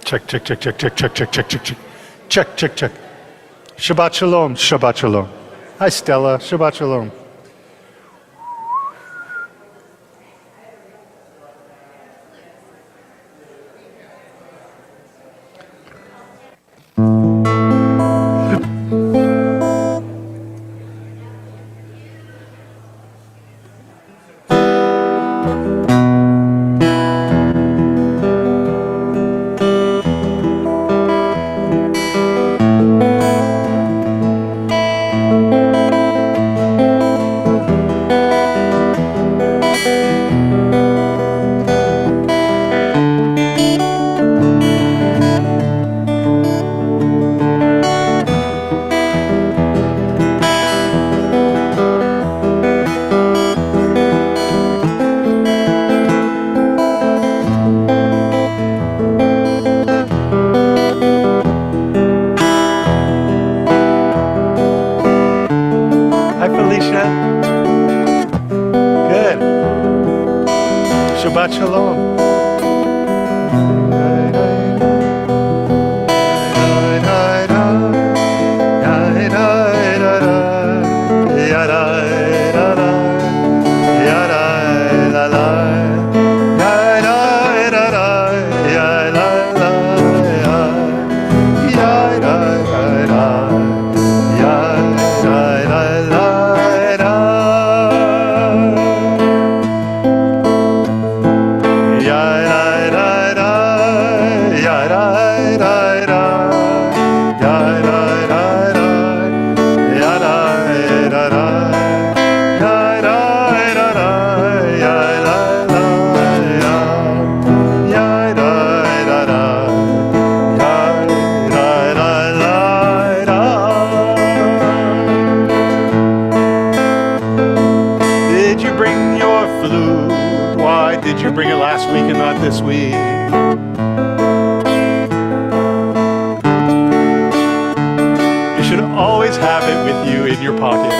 Check, check, check, check, check, check, check, check, check, check. Check, check, check. Shabbat Shalom, Shabbat Shalom. Hi, Stella. Shabbat Shalom. Shabbat Shalom. Did you bring it last week and not this week? You should always have it with you in your pocket.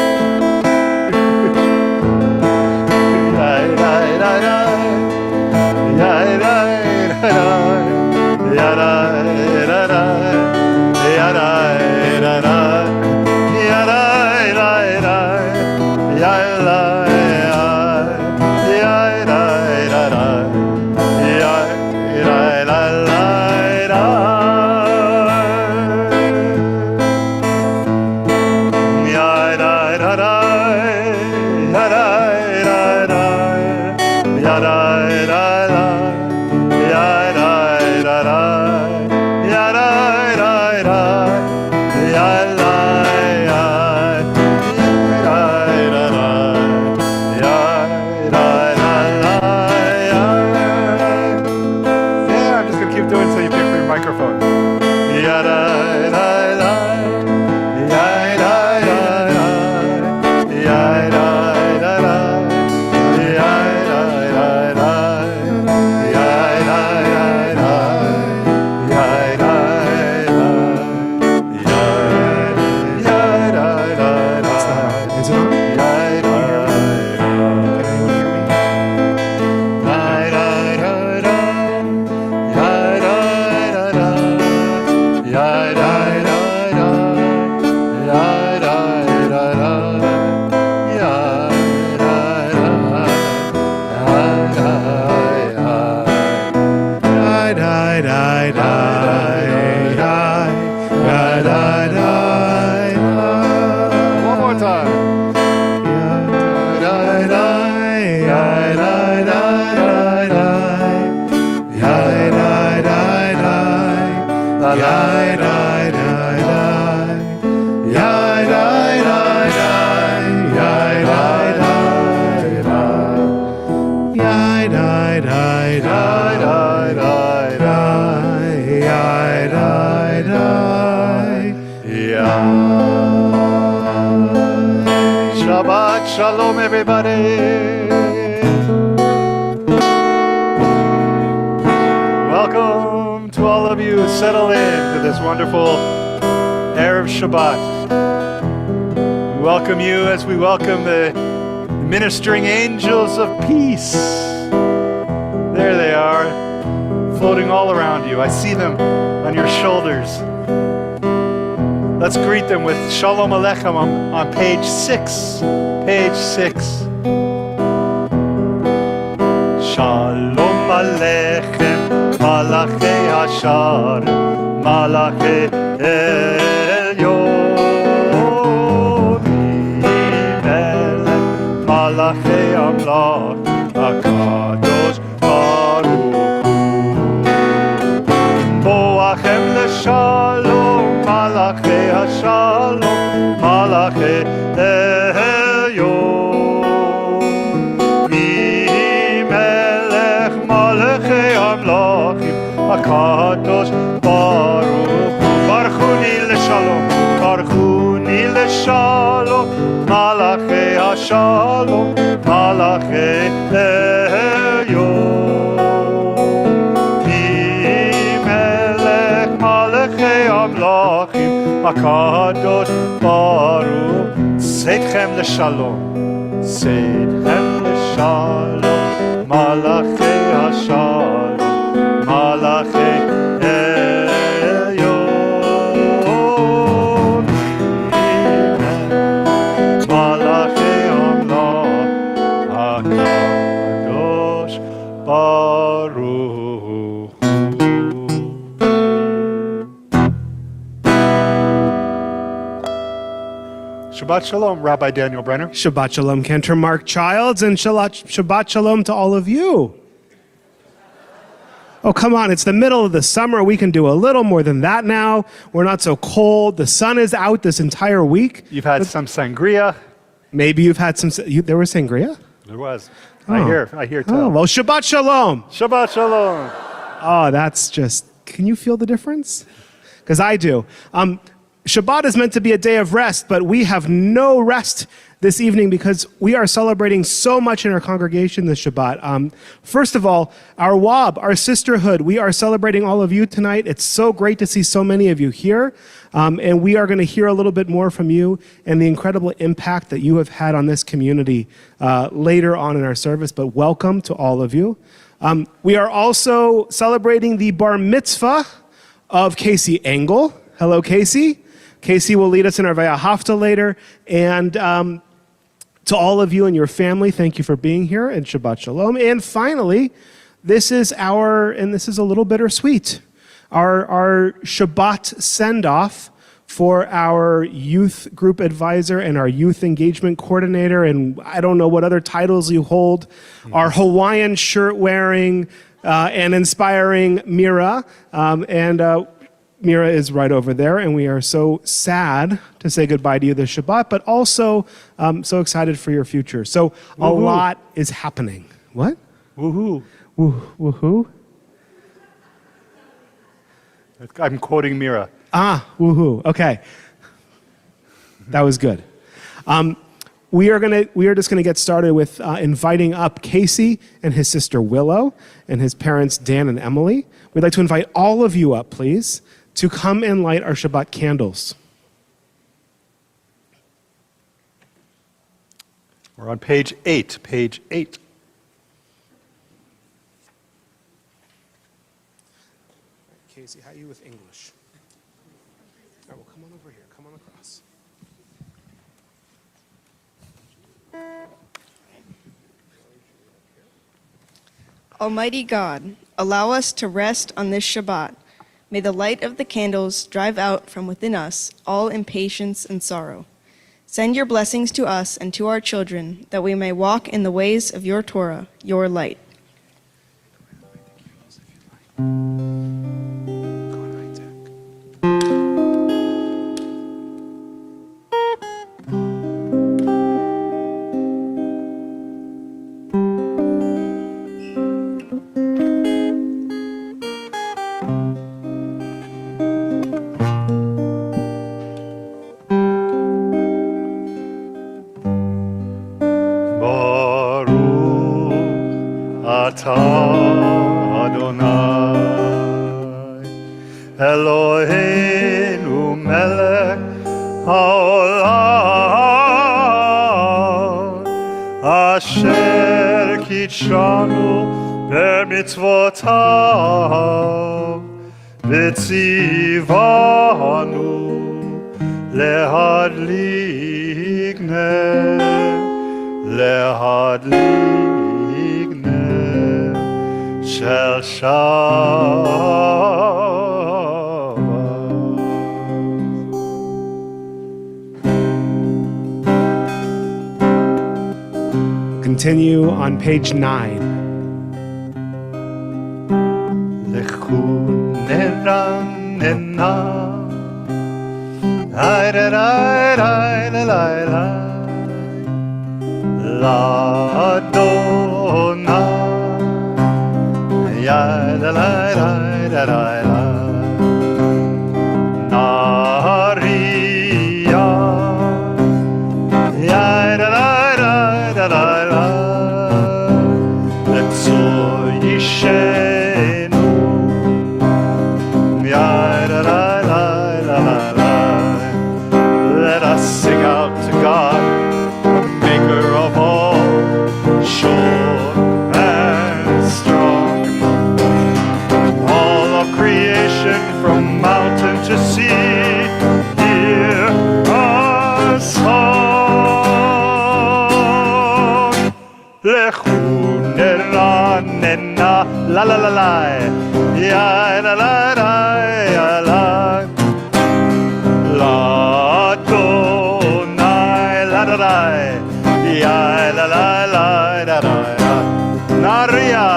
Shabbat Shalom, everybody. Welcome to all of you. Settle in to this wonderful Erev Shabbat. We welcome you as we welcome the ministering angels of peace. There they are, floating all around you. I see them on your shoulders. Let's greet them with Shalom Aleichem on page 6. Page 6. Shalom Aleichem, Malachei Hashar, Malachei Elyon, Melech, Malachei Amlach, HaKadosh Baruch Hu. Boachem leShalom, Malachei Hashalom, Malachei Elyon, Melech, Malachei Amlachim, HaKadosh Baruch Hu. Baruchuni leShalom, Baruchuni leShalom, Malachei Hashalom, Malachei Elyon, Melech, Malachei Amlachim, HaKadosh Baruch. Seidchem leShalom, Seidchem leShalom, Malachei Hashalom, Malachei Elyon, Malachei Amlach, HaKadosh Baruch. Shabbat Shalom, Rabbi Daniel Brenner. Shabbat Shalom, Cantor Mark Childs, and Shabbat Shalom to all of you. Oh, come on, it's the middle of the summer. We can do a little more than that now. We're not so cold. The sun is out this entire week. You've had some sangria. Maybe you've had some, there was sangria? There was. Oh. I hear tell. Oh, well, Shabbat Shalom. Shabbat Shalom. Oh, that's just, can you feel the difference? Because I do. Shabbat is meant to be a day of rest, but we have no rest this evening because we are celebrating so much in our congregation this Shabbat. First of all, our WAB, our sisterhood, we are celebrating all of you tonight. It's so great to see so many of you here. And we are going to hear a little bit more from you and the incredible impact that you have had on this community later on in our service. But welcome to all of you. We are also celebrating the bar mitzvah of Casey Engel. Hello, Casey. Casey will lead us in our Vayahafta later. And to all of you and your family, thank you for being here, and Shabbat Shalom. And finally, this is a little bittersweet, our Shabbat send-off for our youth group advisor and our youth engagement coordinator, and I don't know what other titles you hold, our Hawaiian shirt-wearing and inspiring Mira, Mira is right over there, and we are so sad to say goodbye to you this Shabbat, but also so excited for your future. So a lot is happening. What? Woohoo. Woohoo? I'm quoting Mira. Woohoo. Okay. That was good. We are just gonna get started with inviting up Casey and his sister Willow and his parents Dan and Emily. We'd like to invite all of you up, please, to come and light our Shabbat candles. We're on page 8. Page 8. Casey, how are you with English? All right, well, come on over here. Come on across. Almighty God, allow us to rest on this Shabbat. May the light of the candles drive out from within us all impatience and sorrow. Send your blessings to us and to our children, that we may walk in the ways of your Torah, your light. Adonai Eloheinu melech haolam asher kitshanu במצוותיו וציוונו להדליק נר של שבת. Continue on page 9. לכו נרננה לאדוני נריע לצור ישנו let us sing out to God, the maker of all, sure and strong. All of creation from mountain to sea, hear our song. Lechu neranena, la la la la, ya la la la ya la. L'Adonai, l'Adonai, ya la la la la la, Naria,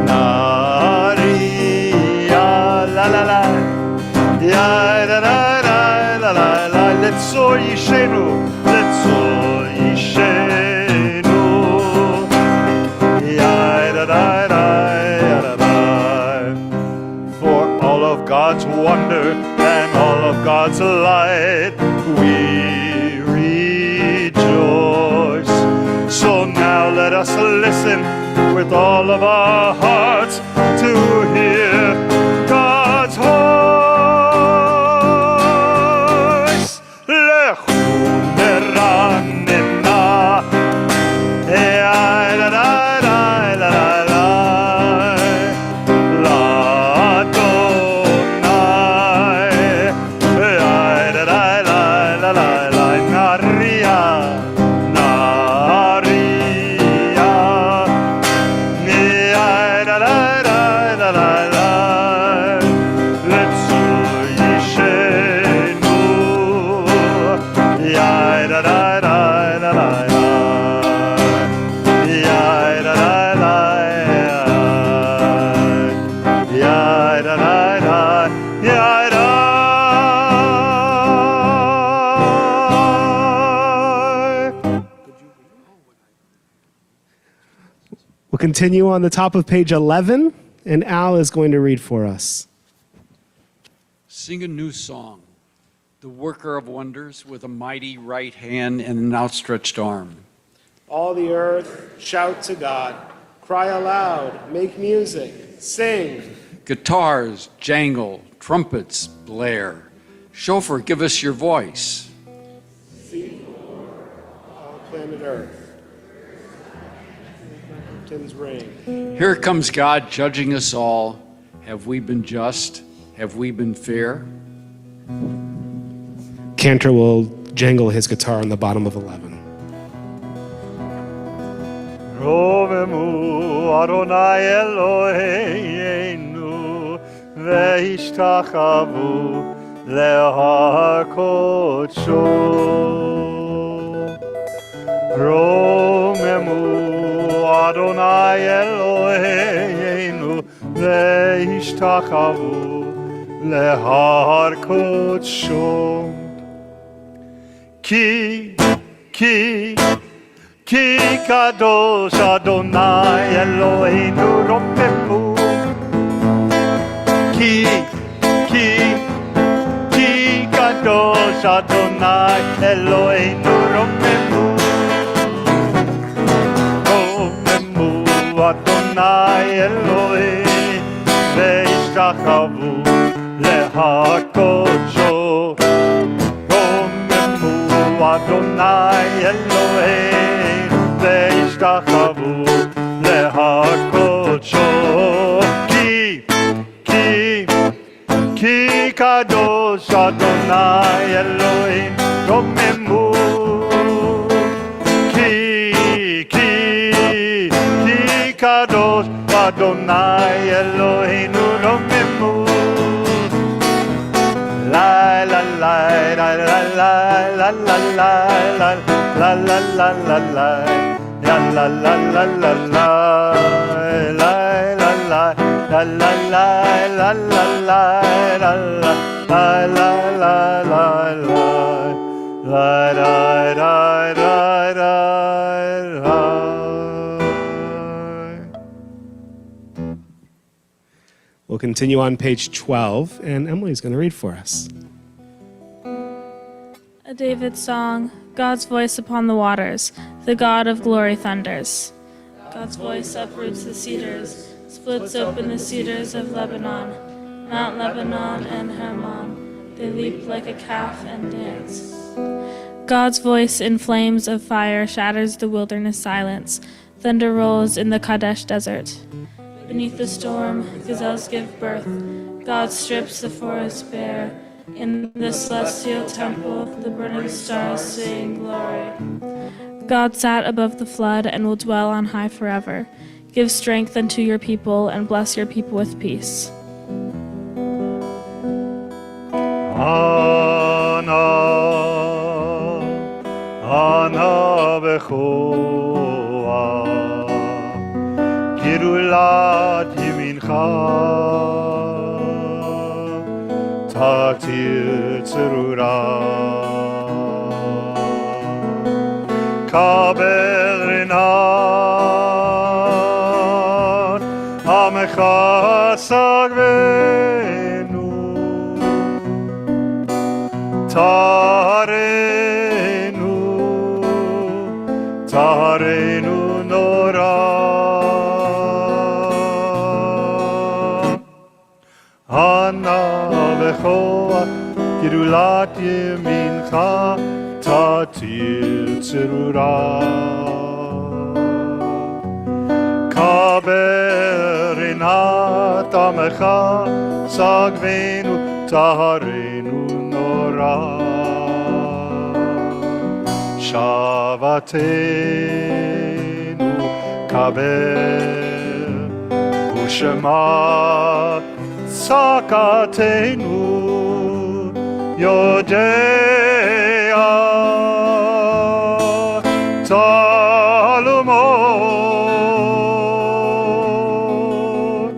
Naria, la la la, ya la la la la la la. Letzor yishenu, letzor yishenu, ya la la la la la. For all of God's wonder and all of God's light, we rejoice. So now let us listen with all of our hearts to hear God's voice. Lechu neranena, la la la la la. We'll continue on the top of page 11, and Al is going to read for us. Sing a new song, the worker of wonders with a mighty right hand and an outstretched arm. All the earth, shout to God. Cry aloud, make music, sing. Guitars jangle, trumpets blare. Shofar, give us your voice. See, all planet earth. Mountains ring. Here comes God judging us all. Have we been just? Have we been fair? Cantor will jangle his guitar on the bottom of 11. רוממו אדוני אלוהינו והשתחוו להר קודשו. רוממו אדוני אלוהינו והשתחוו להר קודשו. כי קדוש אדוני אלוהינו רוממו. כי קדוש אדוני אלוהינו רוממו. רוממו אדוני אלוהים והשתחוו להר קודשו. רוממו אדוני אלוהים והשתחוו להר קודשו. kadosh Adonai Elohim romemu ki kadosh Adonai Eloheinu romemu la la la la la la la la la la la la la la la ya la la la la la la la la la la la la la la la la la la. We'll continue on page 12, and Emily's going to read for us. A David song, God's voice upon the waters, the God of glory thunders. God's voice uproots the cedars, splits open the cedars of Lebanon, Mount Lebanon and Hermon. They leap like a calf and dance. God's voice in flames of fire shatters the wilderness silence. Thunder rolls in the Kadesh desert. Beneath the storm, gazelles give birth. God strips the forest bare. In the celestial temple, the burning stars sing glory. God sat above the flood and will dwell on high forever. Give strength unto your people and bless your people with peace. Ana bechoa Girulat Yimincha Tatir Tzerura Kabel Rinat Amecha Sagvenu Taharenu Nora Ana Bechoa Girulat Yemincha Tatir Tzerura Kaberinat Amecha Sagvenu Taharenu Nora Shavatenu Kabel Ushema Sakatenu Yodea Talmud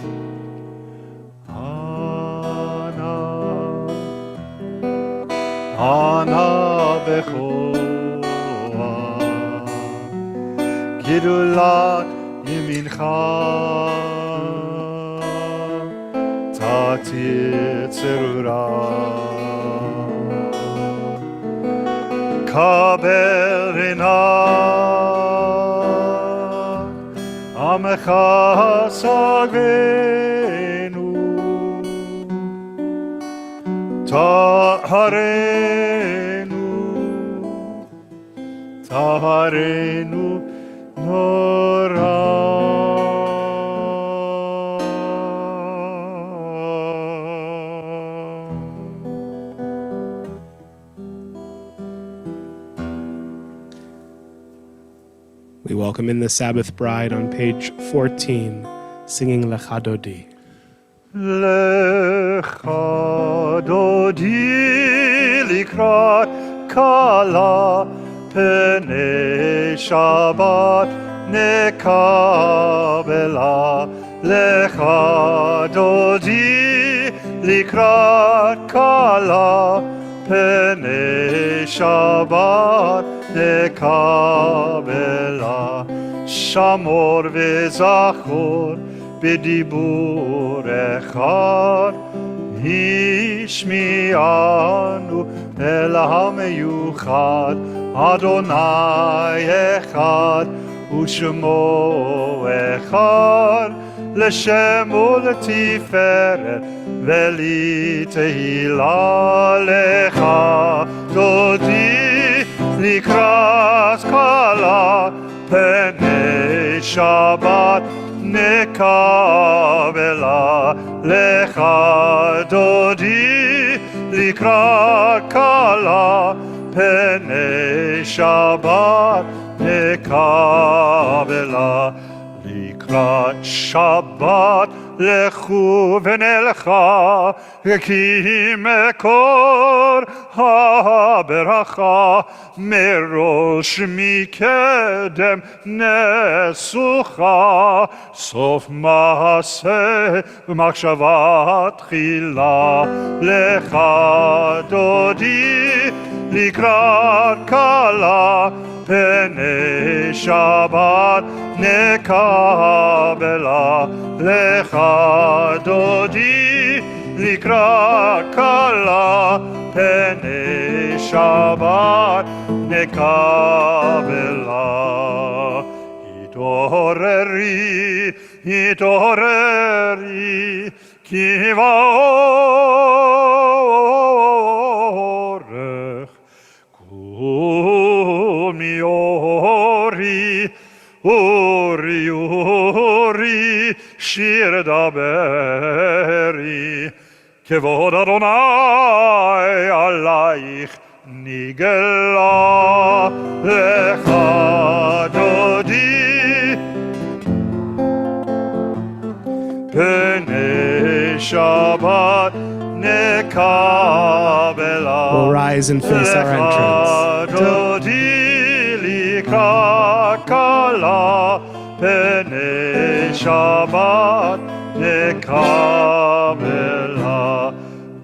Ana Bechoa Girulat Yemincha Tatir Tzerura Kabel Rinat Amecha Sagvenu Taharenu Nora We welcome in the Sabbath bride on page 14, singing Lecha Dodi. Lecha Dodi Likrat Kala Pnei Shabbat Nekabela Lecha Dodi Likrat Kala Pnei Shabbat Nekabela Shamor V'Zachor B'Dibur Echad Hishmi'anu El HaMeyuchad Adonai Echad U'Shemo Echad L'Shem u'Letiferet V'Litehila Lecha Dodi Likras Kala Pnei Shabbat Nekabela Lecha Dodi לקראת כלה פני שבת נקבלה. לקראת שבת לכו ונלכה, כי מקור הברכה מראש מקדם נסוכה, סוף מעשה ומחשבה תחילה. לך דודי לקראת כלה פני שבת נקבלה. לך דודי לקראת כלה פני שבת נקבלה. התעוררי, התעוררי, כי באורך קומי אורי, אורי, אורי, שיר דברי, כבוד אדוני עלייך נגלה. לך דודי פני שבת נקבלה. We'll rise and face our entrance. לך דודי לקראת כלה פני שבת נקבלה.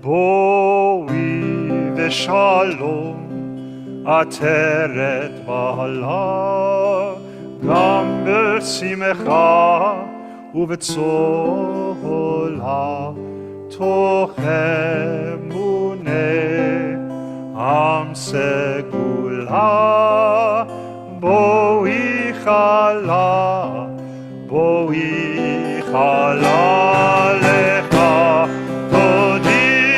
בואי ושלום עטרת בעלה, גם בשמחה ובצהלה, תוך אמונה עם סגולה. בואי חלה, בואי חלה. לך דודי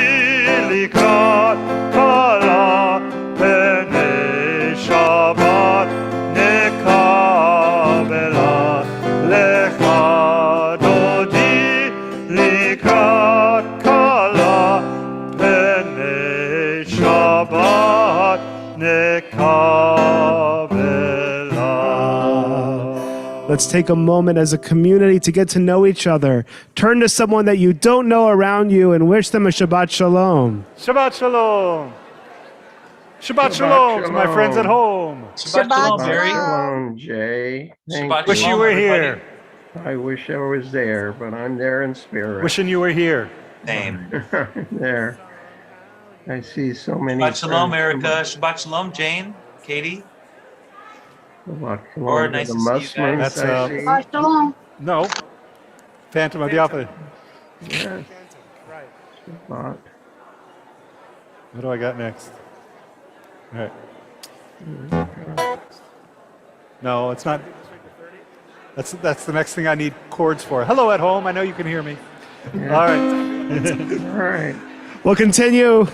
לקראת כלה פני שבת נקבלה. לך דודי לקראת כלה פני שבת נקבלה. Let's take a moment as a community to get to know each other. Turn to someone that you don't know around you and wish them a Shabbat Shalom. Shabbat Shalom. Shabbat Shalom to my friends at home. Shabbat Shalom. Shalom, Jay. Thank Wish you were here. I wish I was there, but I'm there in spirit. Wishing you were here. Same. There. I see so many. Shabbat Shalom, friends Erica. Shabbat Shalom, Jane. Katie. Shabbat Shalom Or to nice the to see you Muslims, guys. I see. No. Phantom of the Opera. Yes. Shabbat. What do I got next? All right. No, it's not. That's the next thing I need chords for. Hello at home. I know you can hear me. Yeah. All right. All right. We'll continue.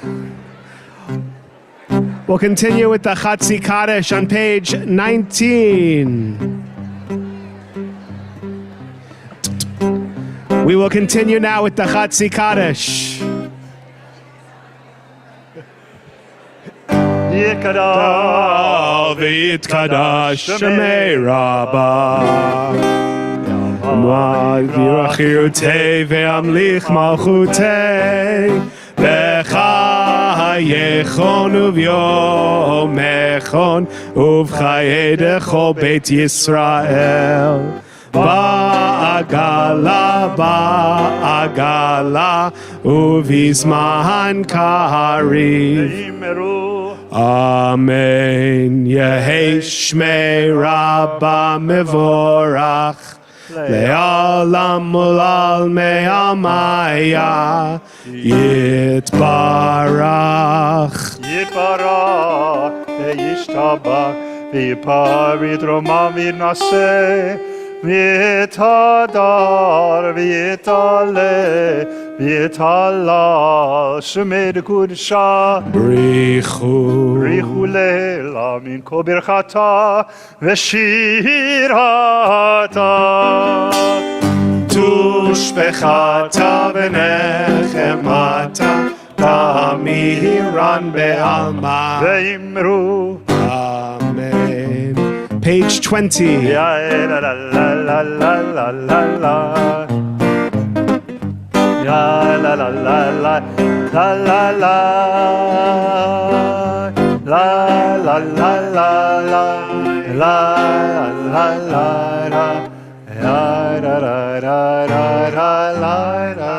We'll continue with the Chatzi Kaddish on page 19. We will continue now with the Chatzi Kaddish. V'yitkadash Shemei Rabbah Ma'virachirutei ve'amlich malchutei B'chayechon uvyomechon Uv'chayei dechol Beit Yisrael Ba'agala, ba'agala Uv'izman kari Amen. Yehei Shmei Rabba Mevorach Le'alam ulal me'amaya Yitbarach Yitbarach ve'yishtabach ve'yipar v'yitromam v'yitnaseh v'yitadar v'yitaleh v'yitalal shemei d'kudshah Brichu Brichu leila min kol birchata v'shirata Tushbechata v'nechemata Tamid Bihiran be'alma. Ve'imru. Amen. Page 20. Ya la la la la la la la la. Ya la la la la la la la. La la la la la. La la la la. Ya ra ra ra ra ra la la.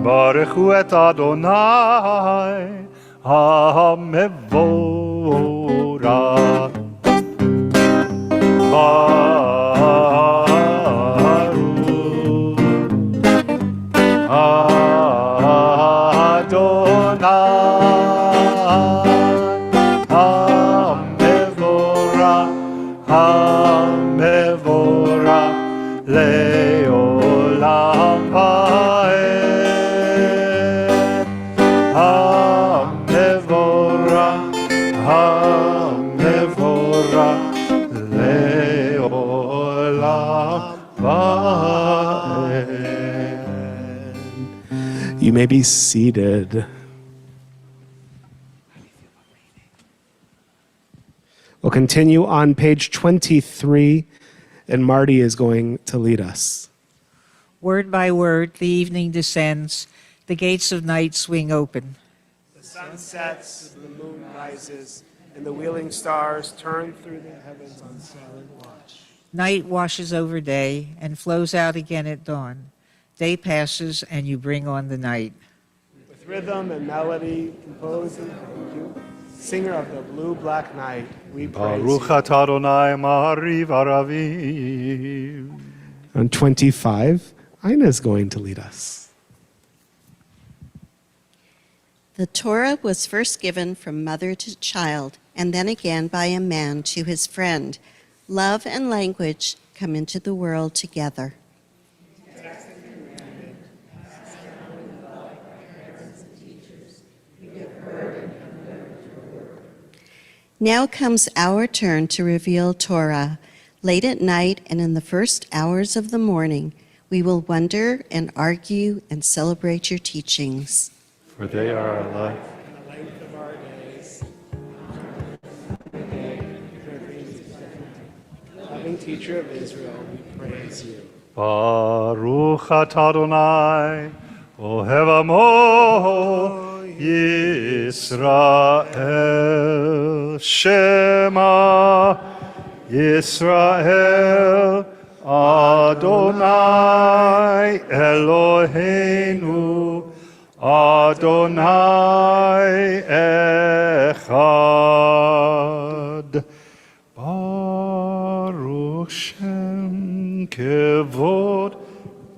Baruch hu et Adonai ha-mevorach. You may be seated. We'll continue on page 23, and Marty is going to lead us. Word by word, the evening descends, the gates of night swing open. The sun sets, the moon rises, and the wheeling stars turn through the heavens on silent watch. Night washes over day and flows out again at dawn. Day passes and you bring on the night. With rhythm and melody, compose and thank you. Singer of the blue-black night, we praise Baruch you. at Adonai ma'ariv araviv. On 25, Ina is going to lead us. The Torah was first given from mother to child, and then again by a man to his friend. Love and language come into the world together. Now comes our turn to reveal Torah. Late at night and in the first hours of the morning, we will wonder and argue and celebrate your teachings. For they are our life. And the length of our days. Loving teacher of Israel, we praise you. Baruch at Adonai, Ohev Amo Yisrael, Shema Yisrael, Adonai Eloheinu, Adonai Echad. Baruch Shem Kevod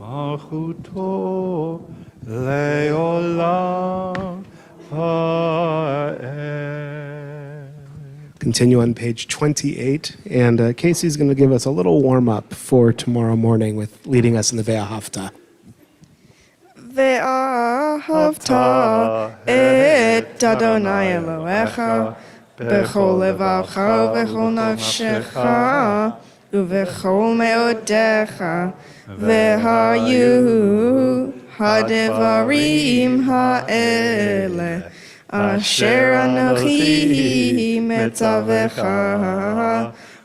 Malchuto Leolam Ha'ed. Continue on page 28, and Casey's going to give us a little warm-up for tomorrow morning with leading us in the Ve'ahavta. ואהבת את אדוני אלוהיך בכל לבבך ובכל נפשך ובכל מאודיך, והיו הדברים האלה אשר אנוכי מצווך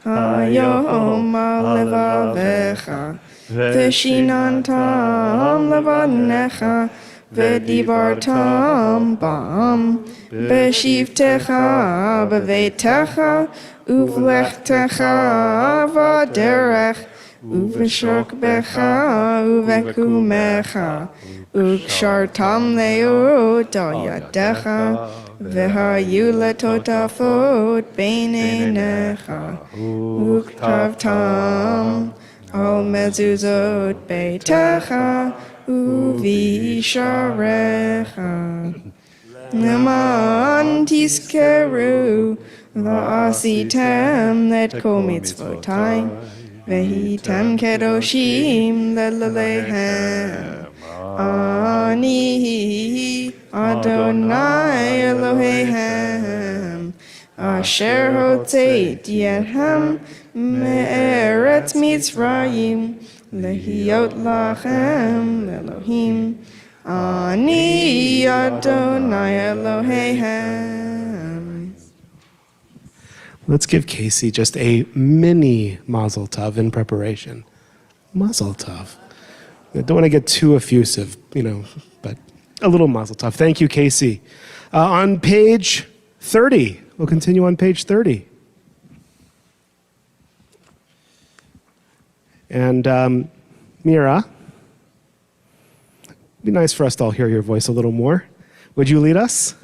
היום על לבביך, ושיננתם לבניך, ודיברתם בם, בשבתך, בביתך, ובלכתך בדרך, ובשוכבך, ובקומך, וקשרתם להיות על ידך, והיו לטוטפות בין עיניך, וכתבתם על מזוזות ביתך ובשעריך, למען תזכרו ועשיתם את כל מצוותי, והייתם קדושים לאלוהיהם. אני אדוני אלוהיהם, אשר הוצאתי אתכם מארץ מצרים, להיות לכם לאלוהים. Ani Adonai Elohim. Let's give Casey just a mini mazel tov in preparation. Mazel tov. I don't want to get too effusive, but a little mazel tov. Thank you, Casey. On page 30, we'll continue on page 30. And Mira, it'd be nice for us to all hear your voice a little more. Would you lead us?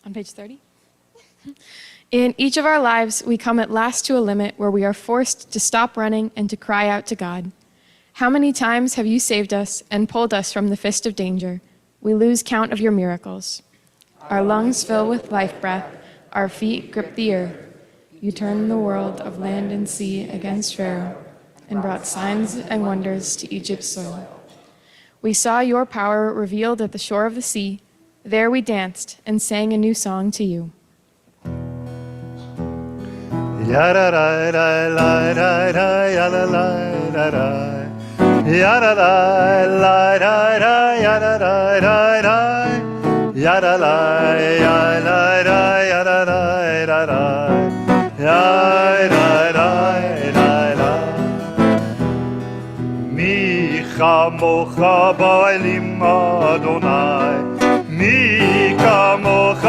On page 30. In each of our lives, we come at last to a limit where we are forced to stop running and to cry out to God. How many times have you saved us and pulled us from the fist of danger? We lose count of your miracles. Our lungs fill with life breath, our feet grip the earth. You turned the world of land and sea against Pharaoh and brought signs and wonders to Egypt's soil. We saw your power revealed at the shore of the sea. There we danced and sang a new song to you. מי כמוך באלים אדוני, מי כמוך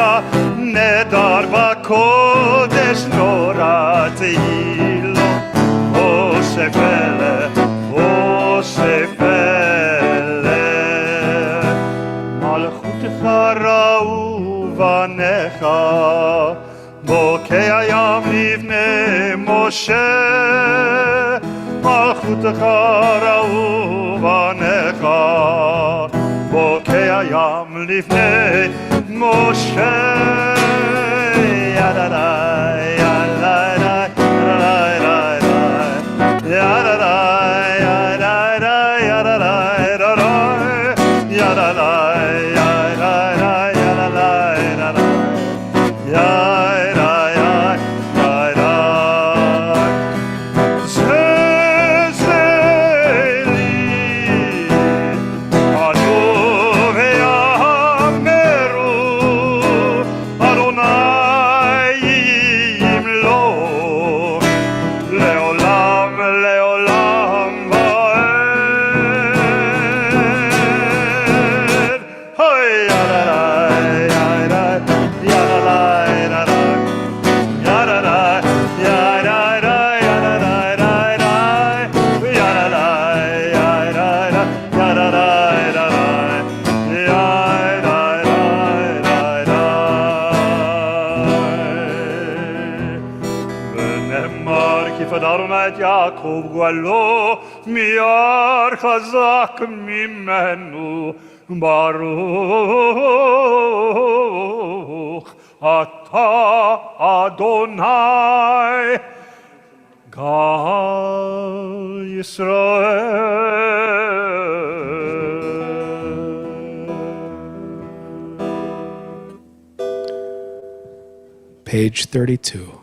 נדר בקודש נורא תהילו, אוסף אלה, אוסף אלה. מלכותך ראו בניך, בוקע ים לבני משה, מלכותך ראו בניך, בוקע ים לפני משה. ידעי, ידעי, ידעי, ידעי, את יעקב גואלו, מיער חזק ממנו, ברוך אתה אדוני גל ישראל. Page 32.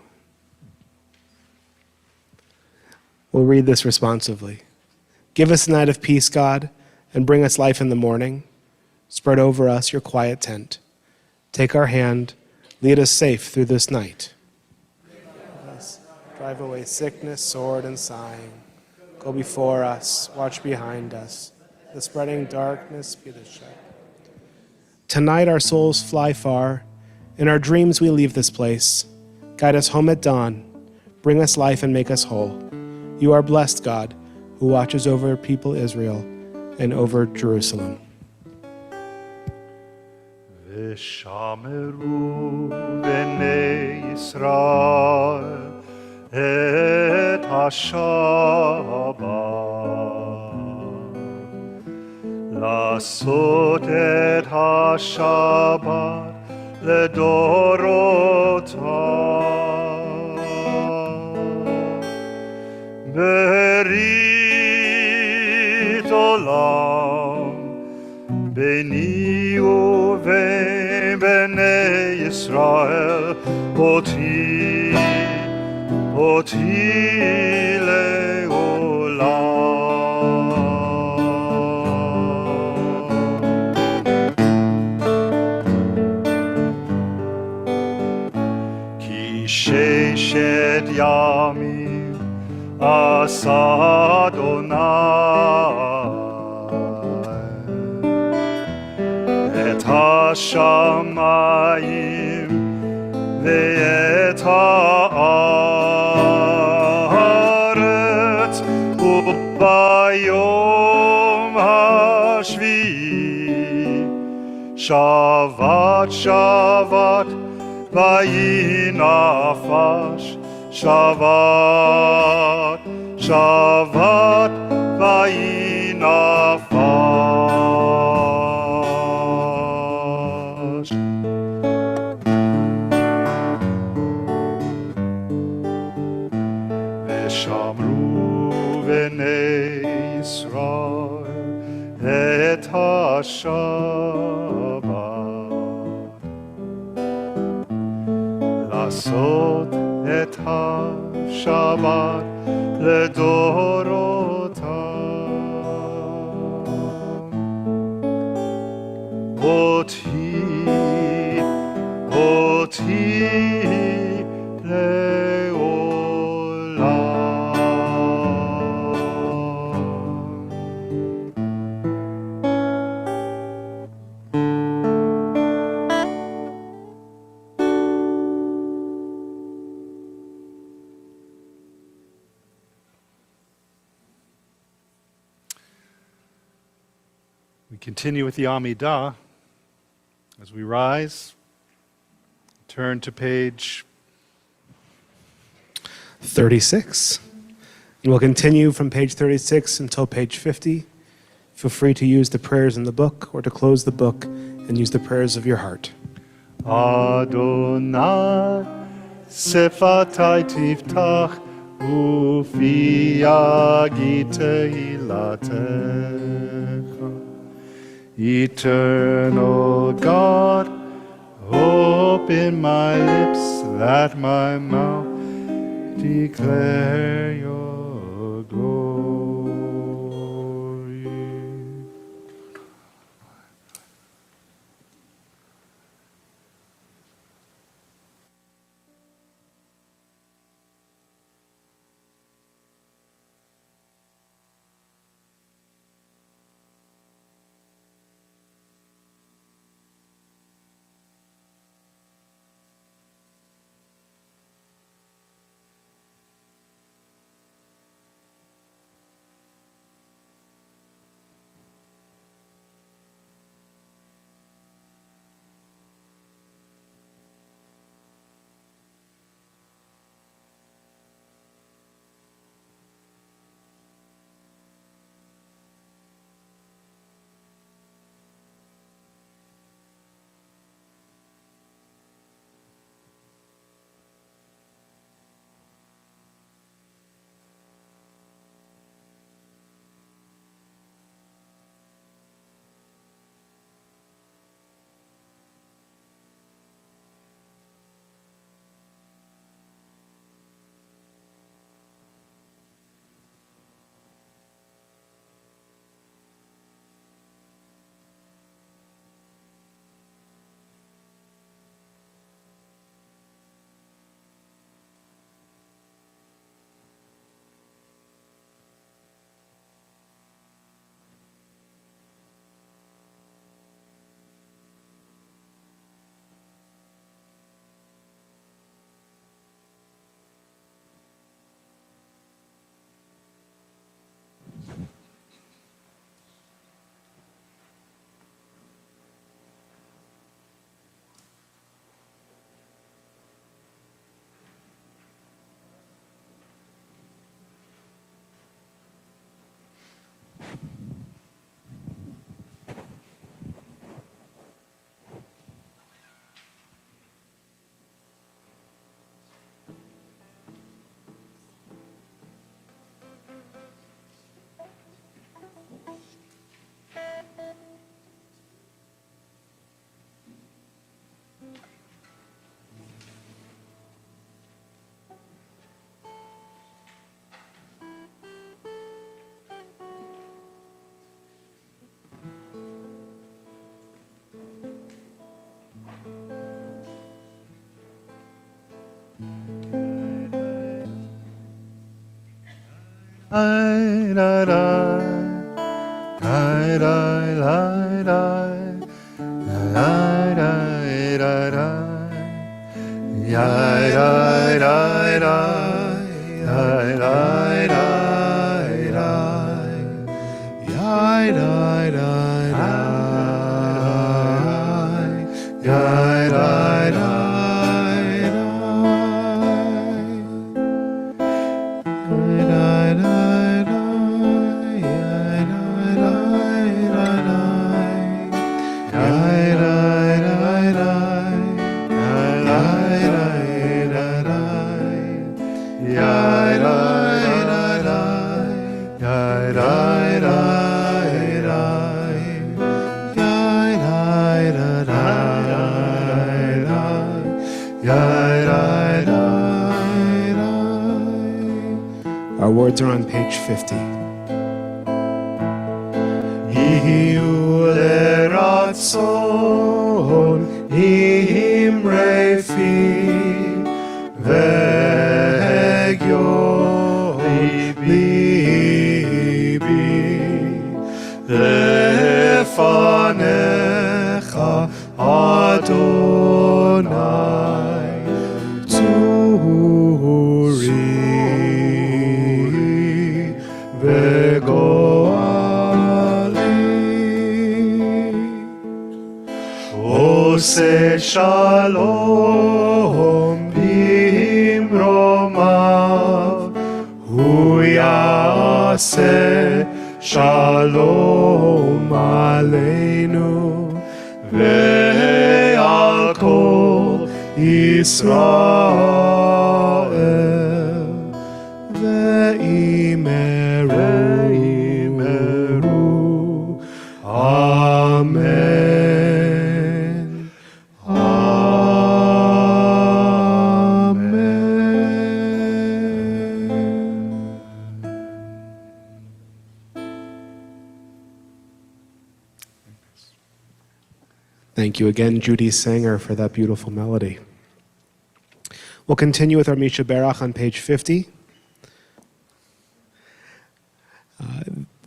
We'll read this responsively. Give us a night of peace, God, and bring us life in the morning. Spread over us your quiet tent. Take our hand, lead us safe through this night. Drive away sickness, sword, and sighing. Go before us, watch behind us. The spreading darkness be the shadow. Tonight our souls fly far. In our dreams we leave this place. Guide us home at dawn. Bring us life and make us whole. You are blessed, God, who watches over people Israel and over Jerusalem. ושמרו בני ישראל את השבת, לעשות את השבת לדורותם. ברית עולם ביני ובין בני ישראל, אותי לעולם. ימים עשה אדוני את השמיים ואת הארץ וביום השביעי שבת שבת ויהי נפש שבת שבת ויהי נפש ושמרו בני ישראל את השבת לעשות את השבת לדורותם אותי We continue with the Amidah as we rise. Turn to page 36. And we'll continue from page 36 until page 50. Feel free to use the prayers in the book or to close the book and use the prayers of your heart. Adonai sefatai tiftach ufi yagi tehilatecha. Eternal God, open my lips that my mouth declare your glory. Our words are on page 50. עושה שלום במרומיו, הוא יעשה שלום עלינו ועל כל ישראל, ואמרו אמן. Thank you again, Judy Sanger, for that beautiful melody. We'll continue with our Misha Berach on page 50.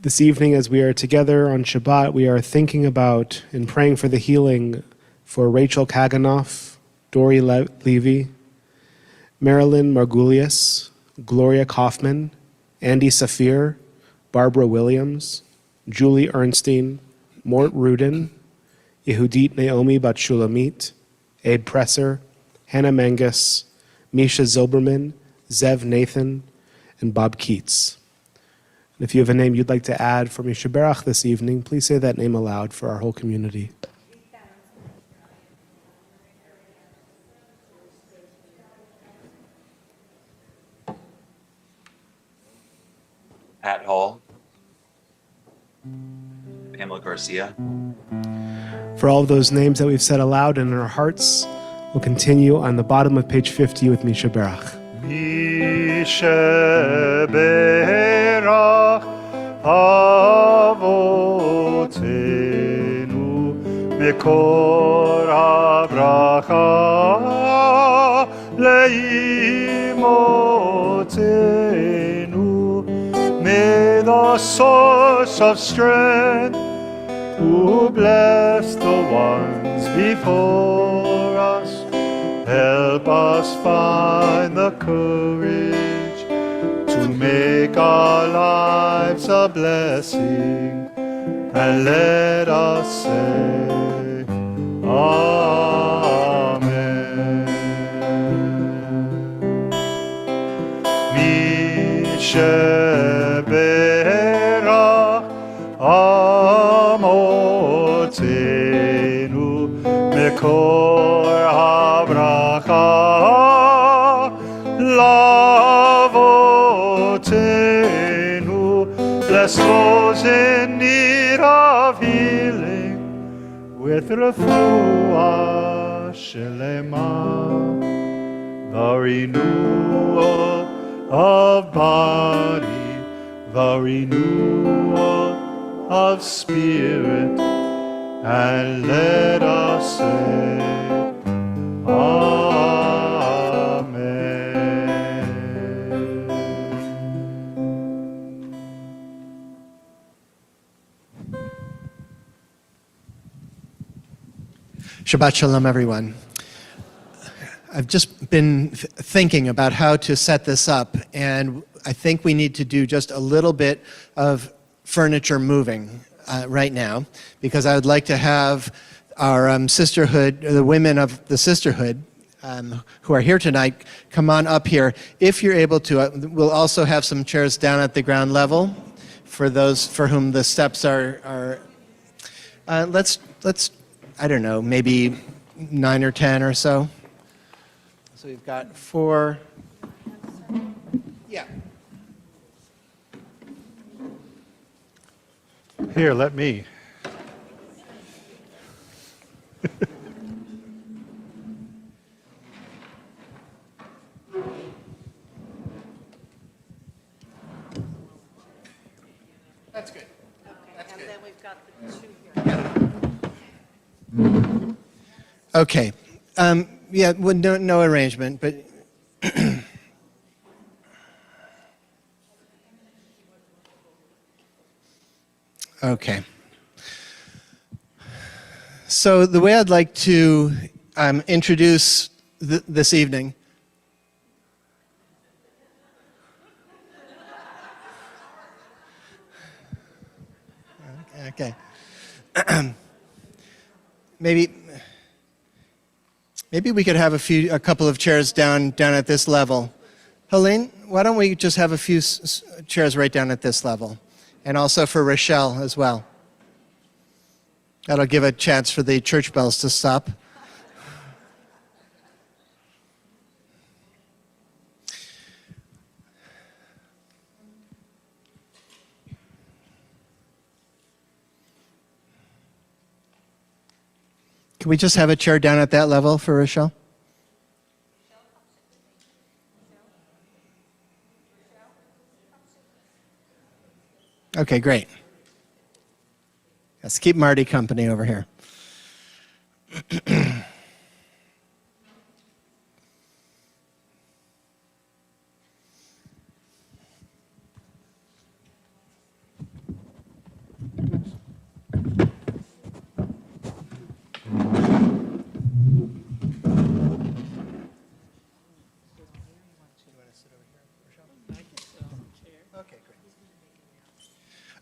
This evening, as we are together on Shabbat, we are thinking about and praying for the healing for Rachel Kaganoff, Dory Levy, Marilyn Margulies, Gloria Kaufman, Andy Safir, Barbara Williams, Julie Ernstein, Mort Rudin, Yehudit Naomi Bat Shulamit, Abe Presser, Hannah Mangus, Misha Zilberman, Zev Nathan, and Bob Keats. And if you have a name you'd like to add for Misha Berach this evening, please say that name aloud for our whole community. Pat Hall, Pamela Garcia. For all of those names that we've said aloud and in our hearts, we'll continue on the bottom of page 50 with Misha Berach. Misha Berach Avotenu Mekor Abracha Leimotenu. May the source of strength who bless the ones before us, help us find the courage to make our lives a blessing, and let us say Amen. Misha Berach Amotenu Mekor Habracha Lavotenu. Bless those in need of healing with refuah shelema, the renewal of body, the renewal of spirit, and let us say Amen. Shabbat Shalom, everyone. I've just been thinking about how to set this up, and I think we need to do just a little bit of furniture moving right now, because I would like to have our sisterhood, the women of the sisterhood who are here tonight, come on up here. If you're able to, we'll also have some chairs down at the ground level for those for whom the steps are let's I don't know, maybe 9 or 10 or so. So we've got 4. Yeah. Here, let me. That's good. Okay, and then we've got the 2 here. Okay. Yeah, well, no arrangement, but okay. So the way I'd like to introduce this evening. Okay. Maybe we could have a couple of chairs down at this level. Helene, why don't we just have a few chairs right down at this level? And also for Rochelle as well. That'll give a chance for the church bells to stop. Can we just have a chair down at that level for Rochelle? Okay, great. Let's keep Marty company over here.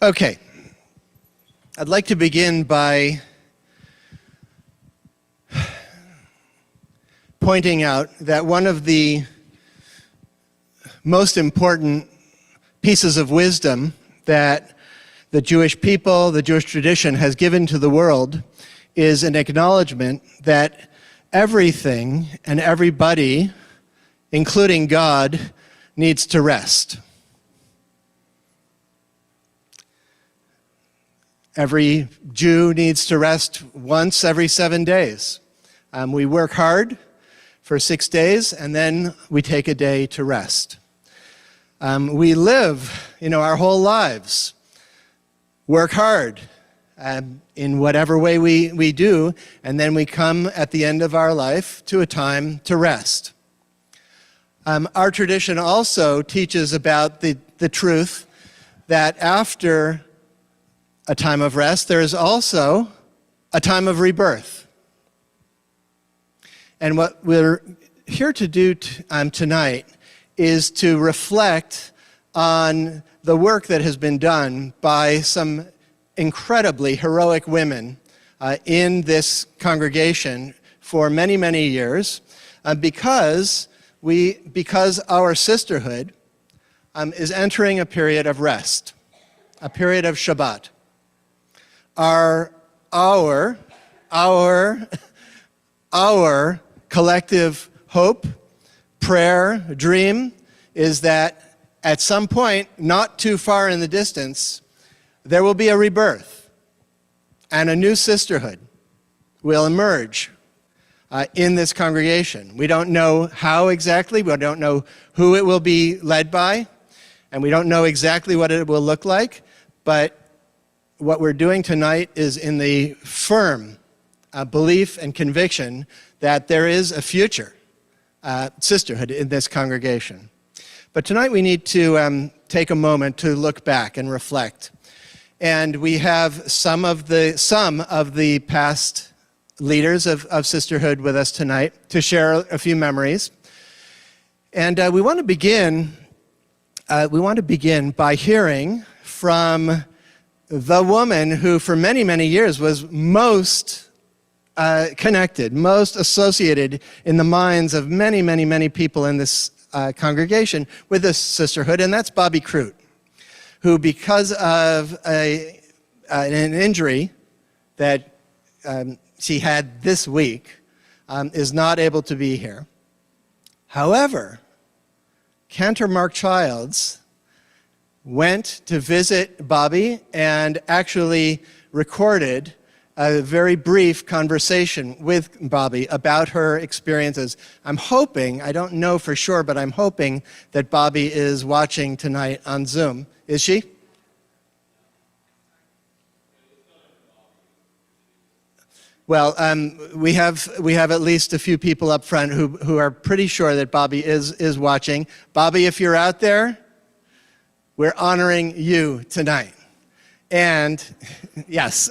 Okay, I'd like to begin by pointing out that one of the most important pieces of wisdom that the Jewish people, the Jewish tradition has given to the world is an acknowledgement that everything and everybody, including God, needs to rest. Every Jew needs to rest once every 7 days. We work hard for 6 days, and then we take a day to rest. We live, our whole lives, work hard in whatever way we do, and then we come at the end of our life to a time to rest. Our tradition also teaches about the truth that after a time of rest, there is also a time of rebirth. And what we're here to do tonight is to reflect on the work that has been done by some incredibly heroic women in this congregation for many, many years, because our sisterhood is entering a period of rest, a period of Shabbat. Our collective hope, prayer, dream is that at some point, not too far in the distance, there will be a rebirth and a new sisterhood will emerge in this congregation. We don't know how exactly, we don't know who it will be led by, and we don't know exactly what it will look like, but what we're doing tonight is in the firm belief and conviction that there is a future sisterhood in this congregation. But tonight we need to take a moment to look back and reflect. And we have some of the past leaders of sisterhood with us tonight to share a few memories. And we want to begin by hearing from the woman who for many, many years was most connected, most associated in the minds of many, many, many people in this congregation with this sisterhood, and that's Bobby Crute, who because of an injury that she had this week is not able to be here. However, Cantor Mark Childs went to visit Bobby and actually recorded a very brief conversation with Bobby about her experiences. I'm hoping, I don't know for sure, but I'm hoping that Bobby is watching tonight on Zoom. Is she? Well, we have at least a few people up front who are pretty sure that Bobby is watching. Bobby, if you're out there, we're honoring you tonight. And yes.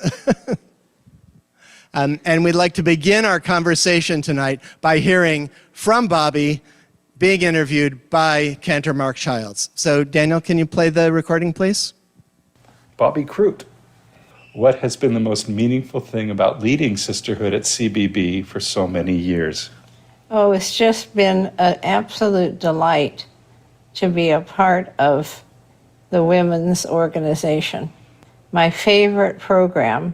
And we'd like to begin our conversation tonight by hearing from Bobby being interviewed by Cantor Mark Childs. So Daniel, can you play the recording, please? Bobby Crute. What has been the most meaningful thing about leading sisterhood at CBB for so many years? Oh, it's just been an absolute delight to be a part of the women's organization. My favorite program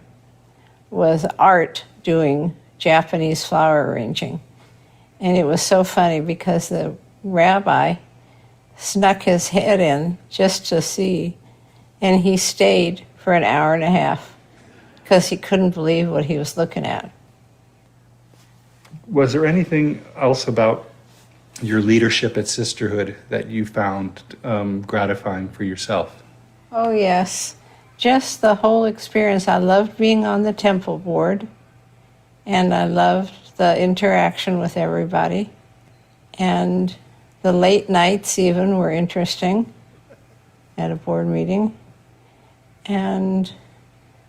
was Art doing Japanese flower arranging. And it was so funny because the rabbi snuck his head in just to see, and he stayed for an hour and a half because he couldn't believe what he was looking at. Was there anything else about your leadership at Sisterhood that you found gratifying for yourself? Oh, yes. Just the whole experience. I loved being on the temple board, and I loved the interaction with everybody. And the late nights even were interesting at a board meeting. And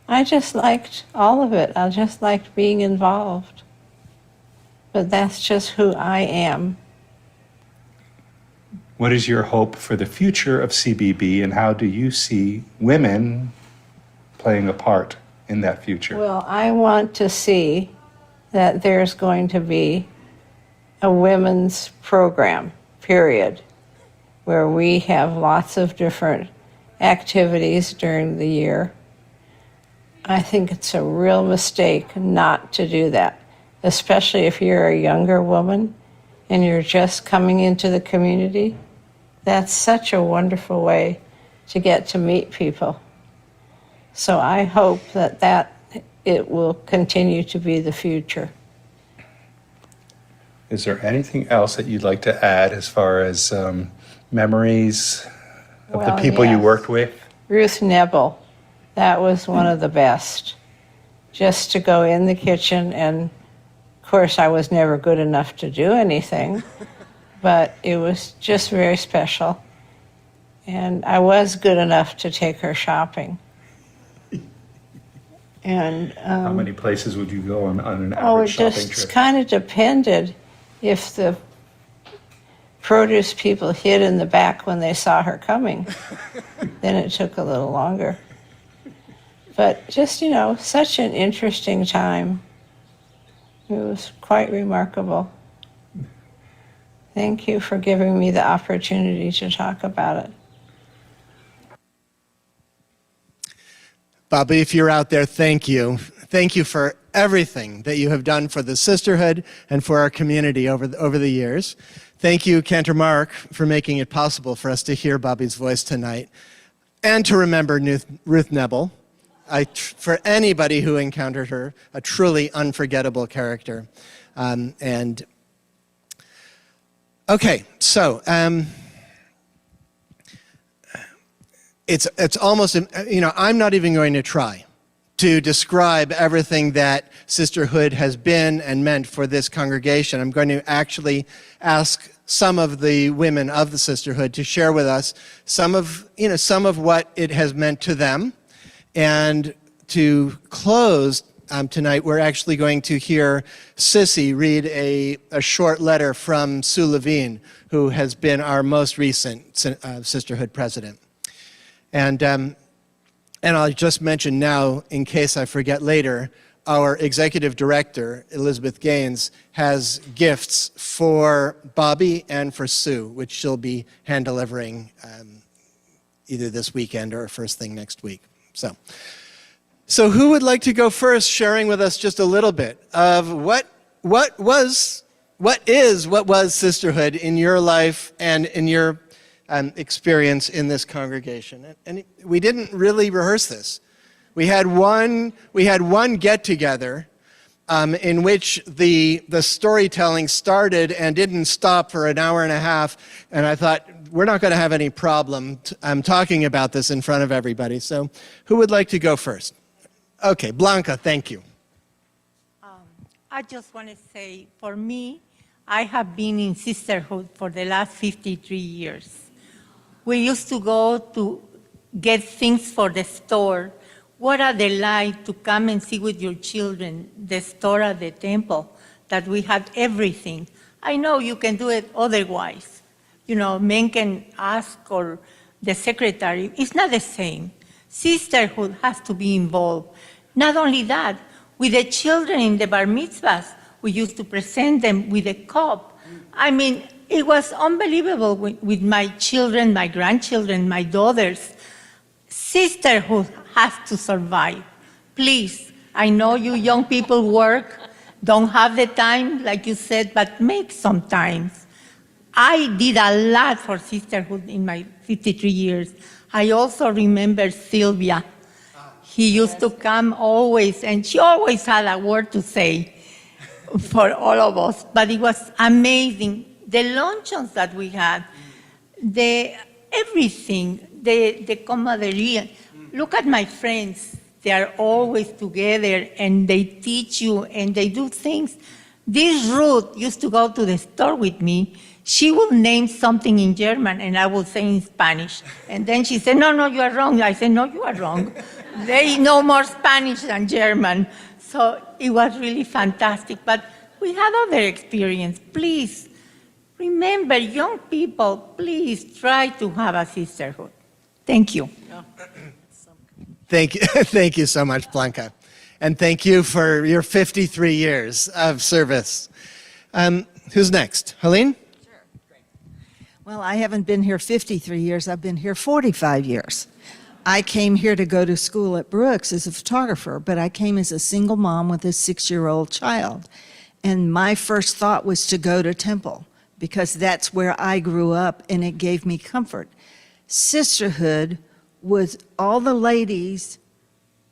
I just liked all of it. I just liked being involved. But that's just who I am. What is your hope for the future of CBB, and how do you see women playing a part in that future? Well, I want to see that there's going to be a women's program, period, where we have lots of different activities during the year. I think it's a real mistake not to do that, especially if you're a younger woman and you're just coming into the community. That's such a wonderful way to get to meet people. So I hope that it will continue to be the future. Is there anything else that you'd like to add as far as memories of the people you worked with? Ruth Nebel, that was one of the best. Just to go in the kitchen, and of course I was never good enough to do anything, but it was just very special. And I was good enough to take her shopping. And how many places would you go on an oh, average it shopping just trip? kind of depended. If the produce people hid in the back when they saw her coming, then it took a little longer. But just, such an interesting time. It was quite remarkable. Thank you for giving me the opportunity to talk about it. Bobby, if you're out there, thank you. Thank you for everything that you have done for the sisterhood and for our community over the years. Thank you, Cantor Mark, for making it possible for us to hear Bobby's voice tonight and to remember Ruth Nebel. For anybody who encountered her, a truly unforgettable character. Okay, so it's almost, I'm not even going to try to describe everything that sisterhood has been and meant for this congregation. I'm going to actually ask some of the women of the sisterhood to share with us some of what it has meant to them. And to close tonight, we're actually going to hear Sissy read a short letter from Sue Levine, who has been our most recent Sisterhood president. And I'll just mention now, in case I forget later, our executive director, Elizabeth Gaines, has gifts for Bobby and for Sue, which she'll be hand-delivering either this weekend or first thing next week. So who would like to go first, sharing with us just a little bit of what was sisterhood in your life and in your experience in this congregation? And we didn't really rehearse this. We had one get-together in which the storytelling started and didn't stop for an hour and a half, and I thought, we're not going to have any problem talking about this in front of everybody. So who would like to go first? Okay, Blanca, thank you. I just want to say, for me, I have been in sisterhood for the last 53 years. We used to go to get things for the store. What a delight to come and see with your children the store at the temple, that we had everything. I know you can do it otherwise. You know, men can ask, or the secretary. It's not the same. Sisterhood has to be involved. Not only that, with the children in the bar mitzvahs, we used to present them with a cup. I mean, it was unbelievable with my children, my grandchildren, my daughters. Sisterhood has to survive. Please, I know you young people work, don't have the time, like you said, but make some time. I did a lot for sisterhood in my 53 years. I also remember Sylvia. He used to come always, and she always had a word to say for all of us. But it was amazing. The luncheons that we had, everything, the camaraderie. Look at my friends. They are always together, and they teach you, and they do things. This Ruth used to go to the store with me. She would name something in German, and I would say in Spanish. And then she said, no, you are wrong. I said, no, you are wrong. They know more Spanish than German. So it was really fantastic. But we had other experience. Please, remember, young people, please try to have a sisterhood. Thank you. Thank you. Thank you so much, Blanca. And thank you for your 53 years of service. Who's next? Helene? Well, I haven't been here 53 years. I've been here 45 years. I came here to go to school at Brooks as a photographer, but I came as a single mom with a 6-year-old child. And my first thought was to go to Temple, because that's where I grew up, and it gave me comfort. Sisterhood was all the ladies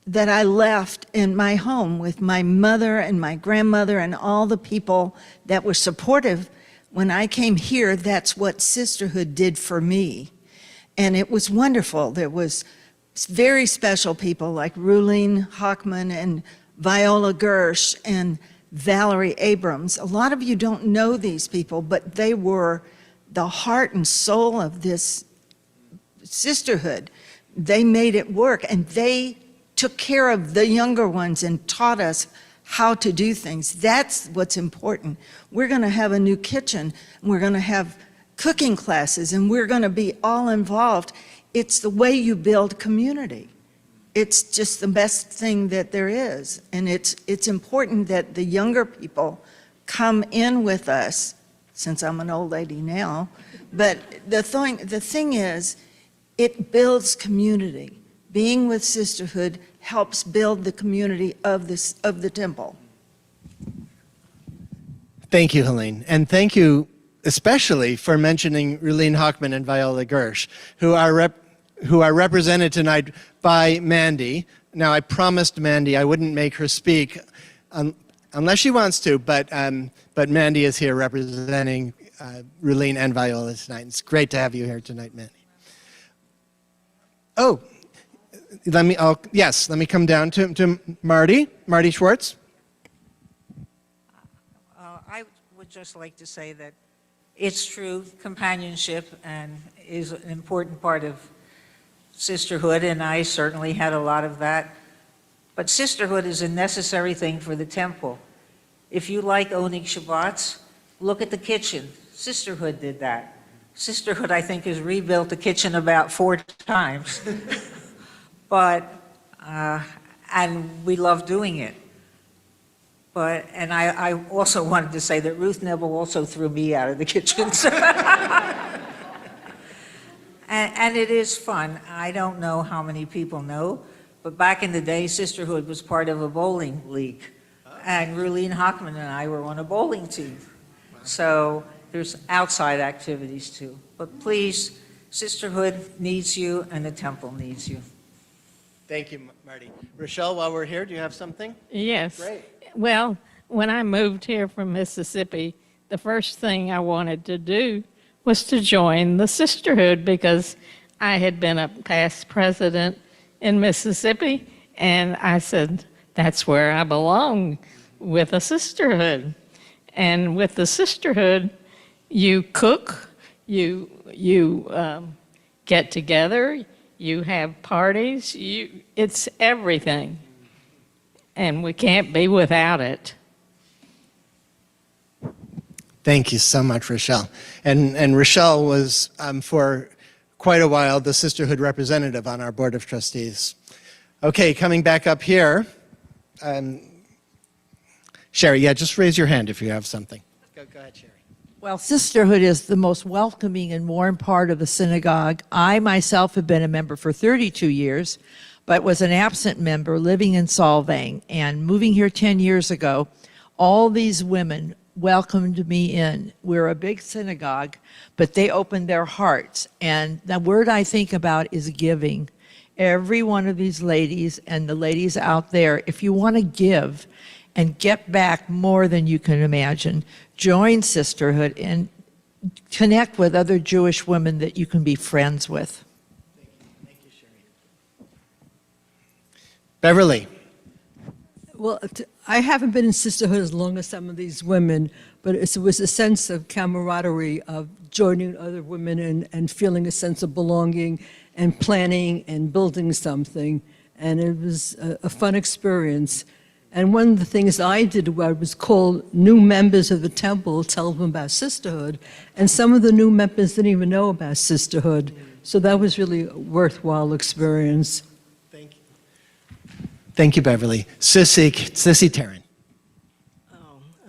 that I left in my home with my mother and my grandmother and all the people that were supportive. When I came here, that's what sisterhood did for me. And it was wonderful. There was very special people like Rulene Hochman and Viola Gersh and Valerie Abrams. A lot of you don't know these people, but they were the heart and soul of this sisterhood. They made it work, and they took care of the younger ones and taught us how to do things. That's what's important. We're going to have a new kitchen, and we're going to have cooking classes, and we're going to be all involved. It's the way you build community. It's just the best thing that there is, and it's important that the younger people come in with us, since I'm an old lady now. But the thing is, it builds community. Being with sisterhood helps build the community of the temple. Thank you, Helene. And thank you especially for mentioning Rulene Hochman and Viola Gersh, who are represented tonight by Mandy. Now, I promised Mandy I wouldn't make her speak unless she wants to, but Mandy is here representing Rulene and Viola tonight. It's great to have you here tonight, Mandy. Oh, let me come down to Marty Schwartz. I would just like to say that it's true, companionship is an important part of sisterhood, and I certainly had a lot of that. But sisterhood is a necessary thing for the temple. If you like owning Shabbats, look at the kitchen. Sisterhood did that. Sisterhood, I think, has rebuilt the kitchen about 4 times. And we love doing it. And I also wanted to say that Ruth Nebel also threw me out of the kitchen. And it is fun. I don't know how many people know, but back in the day, Sisterhood was part of a bowling league. And Rulene Hockman and I were on a bowling team. So there's outside activities too. But please, Sisterhood needs you and the temple needs you. Thank you, Marty. Rochelle, while we're here, do you have something? Yes. Great. Well, when I moved here from Mississippi, the first thing I wanted to do was to join the sisterhood because I had been a past president in Mississippi, and I said, that's where I belong, with a sisterhood. And with the sisterhood, you cook, you get together, you have parties, it's everything. And we can't be without it. Thank you so much, Rochelle. And Rochelle was, for quite a while, the sisterhood representative on our Board of Trustees. Okay, coming back up here. Sherry, yeah, just raise your hand if you have something. Go ahead, Sherry. Well, sisterhood is the most welcoming and warm part of the synagogue. I myself have been a member for 32 years, but was an absent member living in Solvang. And moving here 10 years ago, all these women welcomed me in. We're a big synagogue, but they opened their hearts. And the word I think about is giving. Every one of these ladies and the ladies out there, if you want to give and get back more than you can imagine, join sisterhood and connect with other Jewish women that you can be friends with. Thank you, Sherry. Beverly. Well, I haven't been in sisterhood as long as some of these women, but it was a sense of camaraderie, of joining other women and feeling a sense of belonging and planning and building something. And it was a fun experience. And one of the things I did was call new members of the temple, tell them about sisterhood. And some of the new members didn't even know about sisterhood. So that was really a worthwhile experience. Thank you, Beverly. Sissy Taryn.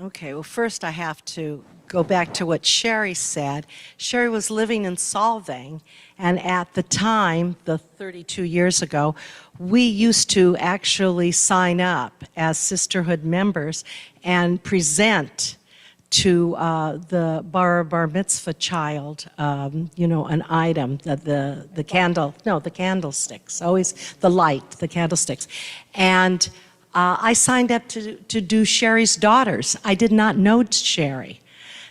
Okay, well, first I have to go back to what Sherry said. Sherry was living in Solvang, and at the time, the 32 years ago, we used to actually sign up as sisterhood members and present to the bar mitzvah child, an item, the candlesticks, always the light, the candlesticks. And I signed up to do Sherry's daughters. I did not know Sherry.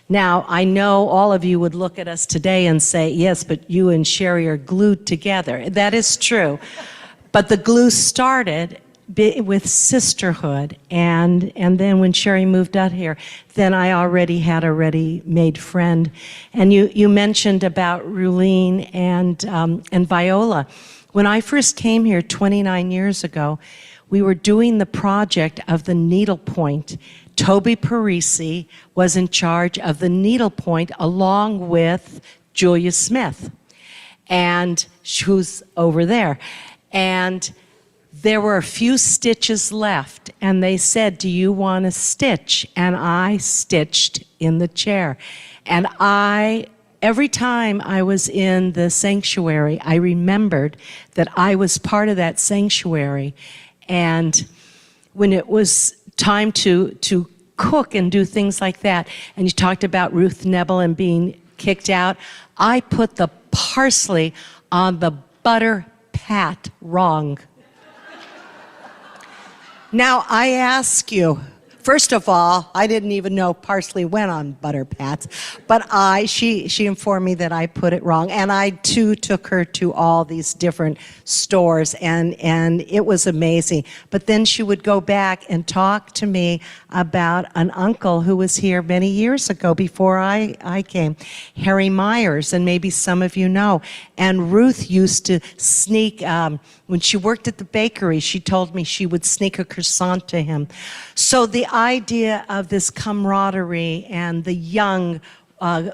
Now, I know all of you would look at us today and say, yes, but you and Sherry are glued together. That is true. But the glue started with sisterhood, and then when Sherry moved out here, then I already had a ready-made friend. And you mentioned about Rulene and Viola. When I first came here 29 years ago, we were doing the project of the needlepoint. Toby Parisi was in charge of the needlepoint along with Julia Smith, and who's over there. And there were a few stitches left, and they said, do you want to stitch? And I stitched in the chair. And every time I was in the sanctuary, I remembered that I was part of that sanctuary. And when it was time to cook and do things like that, and you talked about Ruth Nebel and being kicked out, I put the parsley on the butter pat wrong. Now, I ask you, First of all, I didn't even know parsley went on butter pats, but she informed me that I put it wrong, and I too took her to all these different stores, and it was amazing. But then she would go back and talk to me about an uncle who was here many years ago before I came, Harry Myers, and maybe some of you know. And Ruth used to sneak, when she worked at the bakery, she told me she would sneak a croissant to him. So the idea of this camaraderie and the young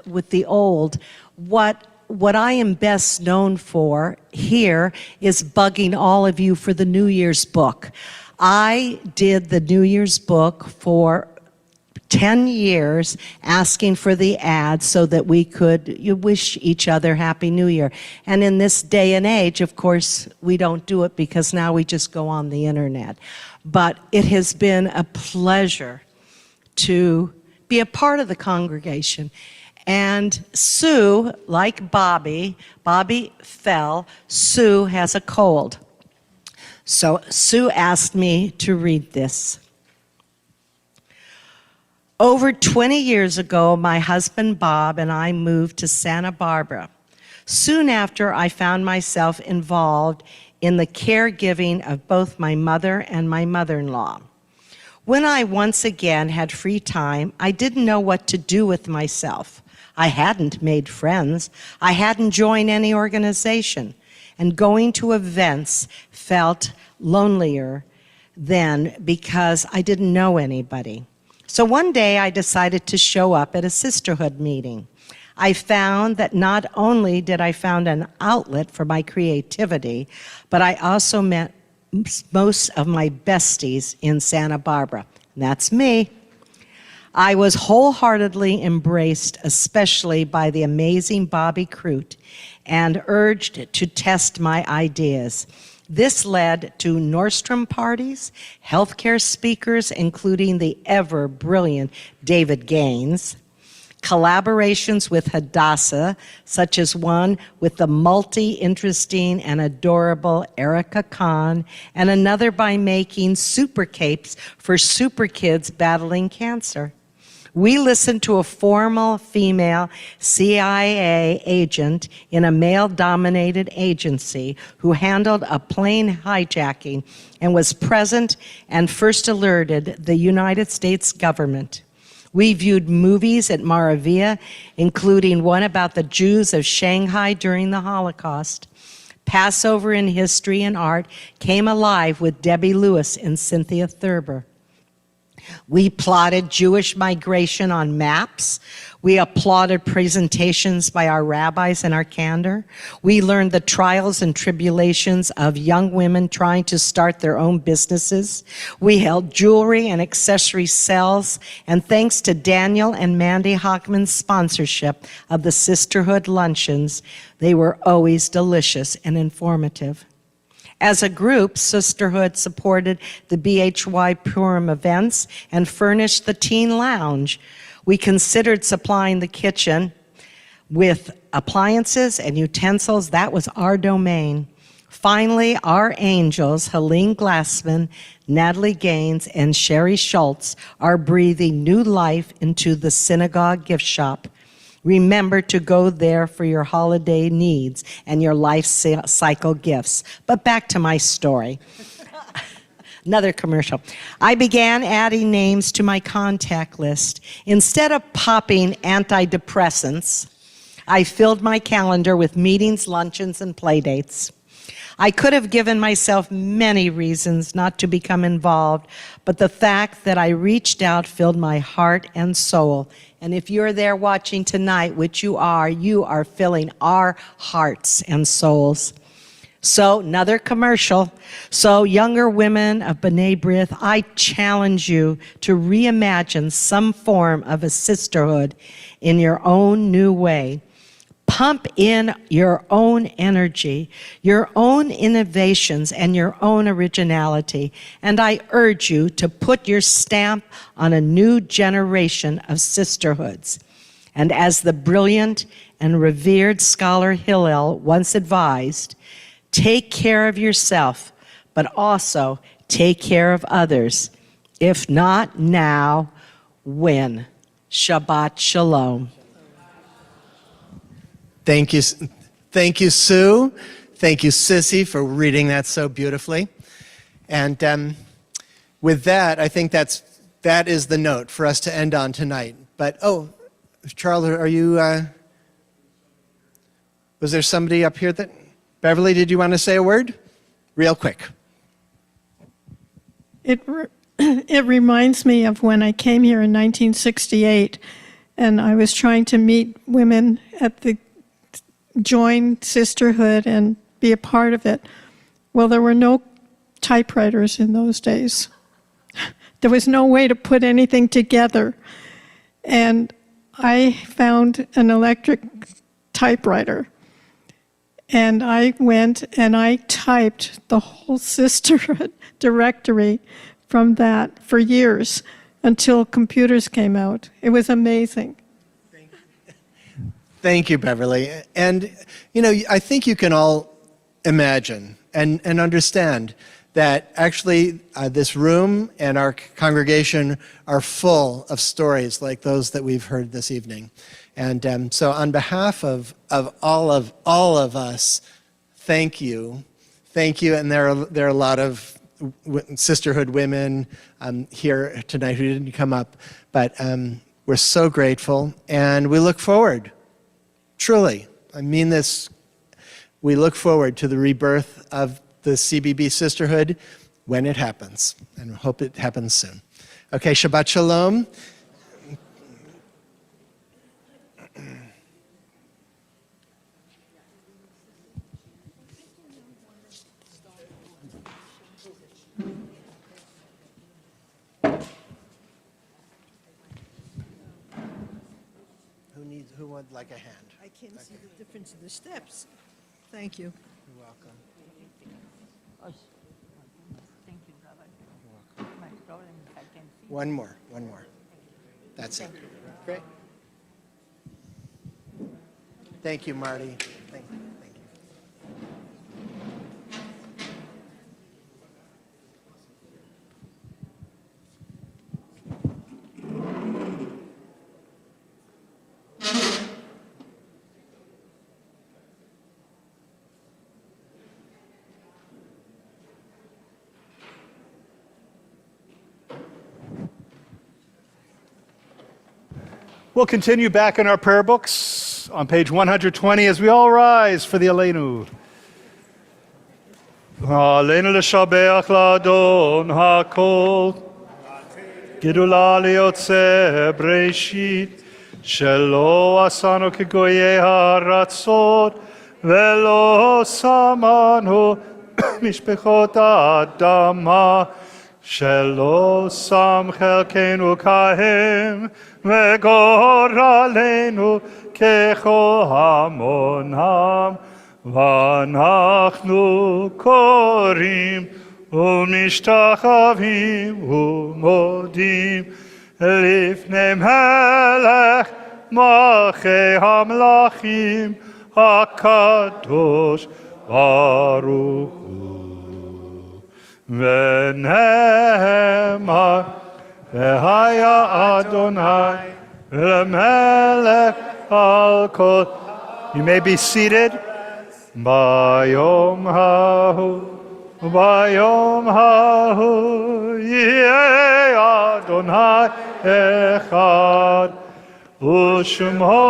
with the old, what I am best known for here is bugging all of you for the New Year's book. I did the New Year's book for 10 years, asking for the ad so that we could wish each other Happy New Year. And in this day and age, of course, we don't do it because now we just go on the internet. But it has been a pleasure to be a part of the congregation. And Sue, like Bobby fell, Sue has a cold. So Sue asked me to read this. Over 20 years ago, my husband Bob and I moved to Santa Barbara. Soon after, I found myself involved in the caregiving of both my mother and my mother-in-law. When I once again had free time, I didn't know what to do with myself. I hadn't made friends. I hadn't joined any organization. And going to events felt lonelier then because I didn't know anybody. So one day I decided to show up at a sisterhood meeting. I found that not only did I find an outlet for my creativity, but I also met most of my besties in Santa Barbara. That's me. I was wholeheartedly embraced, especially by the amazing Bobby Crute, and urged to test my ideas. This led to Nordstrom parties, healthcare speakers, including the ever-brilliant David Gaines, collaborations with Hadassah, such as one with the multi-interesting and adorable Erica Kahn, and another by making super capes for super kids battling cancer. We listened to a formal female CIA agent in a male-dominated agency who handled a plane hijacking and was present and first alerted the United States government. We viewed movies at Moravia, including one about the Jews of Shanghai during the Holocaust. Passover in history and art came alive with Debbie Lewis and Cynthia Thurber. We plotted Jewish migration on maps. We applauded presentations by our rabbis and our candor. We learned the trials and tribulations of young women trying to start their own businesses. We held jewelry and accessory sales, and thanks to Daniel and Mandy Hockman's sponsorship of the Sisterhood Luncheons, they were always delicious and informative. As a group, Sisterhood supported the BHY Purim events and furnished the teen lounge. We considered supplying the kitchen with appliances and utensils. That was our domain. Finally, our angels, Helene Glassman, Natalie Gaines, and Sherry Schultz, are breathing new life into the synagogue gift shop. Remember to go there for your holiday needs and your life cycle gifts. But back to my story. Another commercial. I began adding names to my contact list. Instead of popping antidepressants, I filled my calendar with meetings, luncheons, and playdates. I could have given myself many reasons not to become involved, but the fact that I reached out filled my heart and soul. And if you're there watching tonight, which you are filling our hearts and souls. So, another commercial. So, younger women of B'nai B'rith, I challenge you to reimagine some form of a sisterhood in your own new way. Pump in your own energy, your own innovations, and your own originality. And I urge you to put your stamp on a new generation of sisterhoods. And as the brilliant and revered scholar Hillel once advised, take care of yourself, but also take care of others. If not now, when? Shabbat Shalom. Thank you, Sue. Thank you, Sissy, for reading that so beautifully. And with that, I think that is the note for us to end on tonight. But, Charles, are you, was there somebody up here that, Beverly, did you want to say a word? Real quick. It reminds me of when I came here in 1968, and I was trying to meet women at the join sisterhood and be a part of it. Well, there were no typewriters in those days. There was no way to put anything together. And I found an electric typewriter. And I went and I typed the whole sisterhood directory from that for years until computers came out. It was amazing. Thank you, Beverly. And, I think you can all imagine and understand that actually this room and our congregation are full of stories like those that we've heard this evening. And so on behalf of all of us, thank you. Thank you. And there are a lot of sisterhood women here tonight who didn't come up, but we're so grateful, and we look forward. Truly, I mean this, we look forward to the rebirth of the CBB sisterhood when it happens, and hope it happens soon. Okay, Shabbat Shalom. Who would like a hand? I can't see the difference in the steps. Thank you. You're welcome. One more. That's it. Great. Thank you, Marty. Thank you. We'll continue back in our prayer books on page 120 as we all rise for the Aleinu. Aleinu l'shabeach l'adon hakol, gidula liyotze breshit, shelo asanu kegoye haratzot, velo samanu mishpechot adama, shelo sam chelkenu kahem, וגורלנו ככל המונם, ואנחנו קוראים ומשתחווים ומודים לפני מלך מלכי המלכים הקדוש ברוך הוא. ונאמר V'haya Adonai l'melech al kol. You may be seated. Bayom hahu, yeh Adonai echad, u'shemo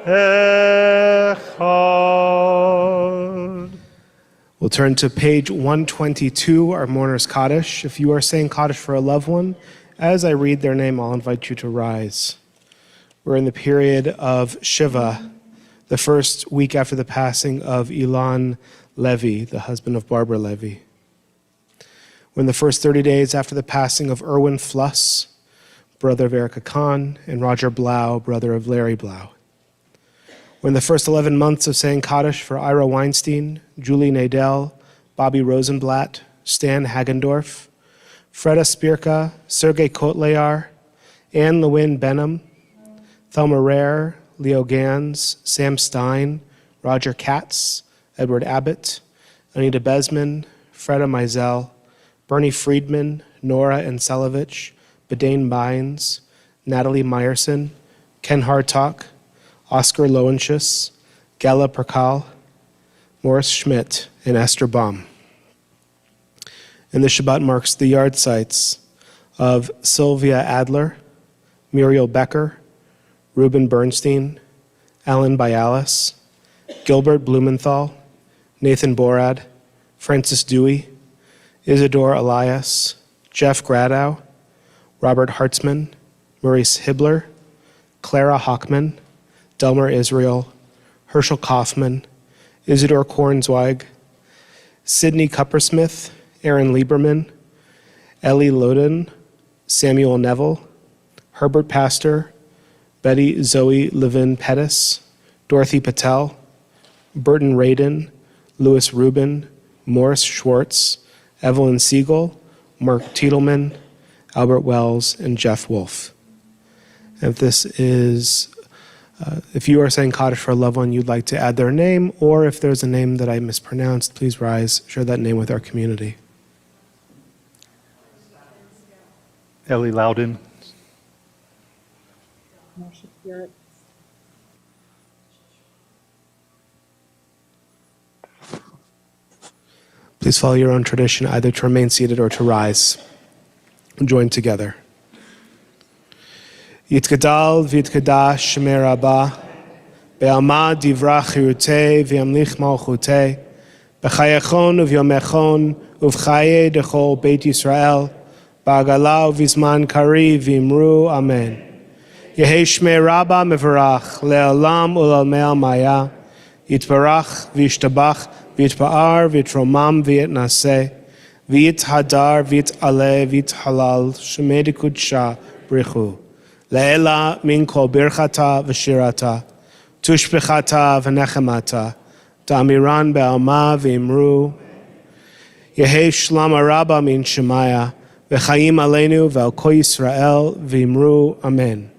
echad. We'll turn to page 122, our Mourner's Kaddish. If you are saying Kaddish for a loved one, as I read their name, I'll invite you to rise. We're in the period of Shiva, the first week after the passing of Ilan Levy, the husband of Barbara Levy. We're in the first 30 days after the passing of Erwin Fluss, brother of Erica Kahn, and Roger Blau, brother of Larry Blau. We're in the first 11 months of saying Kaddish for Ira Weinstein, Julie Nadel, Bobby Rosenblatt, Stan Hagendorf, Freda Spirka, Sergei Kotlayar, Anne Lewin Benham, Thelma Rare, Leo Gans, Sam Stein, Roger Katz, Edward Abbott, Anita Besman, Freda Mizell, Bernie Friedman, Nora Anselovich, Bedane Bynes, Natalie Meyerson, Ken Hartok, Oscar Lowenschus, Gala Perkal, Morris Schmidt, and Esther Baum. And the Shabbat marks the yard sites of Sylvia Adler, Muriel Becker, Reuben Bernstein, Alan Bialis, Gilbert Blumenthal, Nathan Borad, Francis Dewey, Isidore Elias, Jeff Gradow, Robert Hartzman, Maurice Hibbler, Clara Hockman, Delmer Israel, Herschel Kaufman, Isidore Kornzweig, Sidney Cuppersmith, Aaron Lieberman, Ellie Loden, Samuel Neville, Herbert Pastor, Betty Zoe Levin Pettis, Dorothy Patel, Burton Radin, Louis Rubin, Morris Schwartz, Evelyn Siegel, Mark Tiedelman, Albert Wells, and Jeff Wolf. If this is, if you are saying Kaddish for a loved one, you'd like to add their name, or if there's a name that I mispronounced, please rise, share that name with our community. Ellie Loudon. Please follow your own tradition, either to remain seated or to rise. Join together. Yitgadal v'yitkadash Shemei Rabbah, be'alma divra chirutei v'yamlich malchutei, b'chayachon uv'yomechon uv'chaye dechol Beit Yisrael, ba'agala uv'izman kari v'imru amen. Yehei Shemei Rabbah mevarach, le'olam u'lalmei maya, yitbarach v'yishtabach, v'yitpa'ar v'yitromam v'yitnaseh, v'yithadar v'yit'aleh v'yithalal, Shemei dekudsha brichu. Le'ela min kol birchata v'shirata, tushbechata v'nechemata, ta'amiran be'alma v'imru, Yehei shlama rabba min shemaya, v'chaim aleinu v'al kol Yisrael v'imru amen.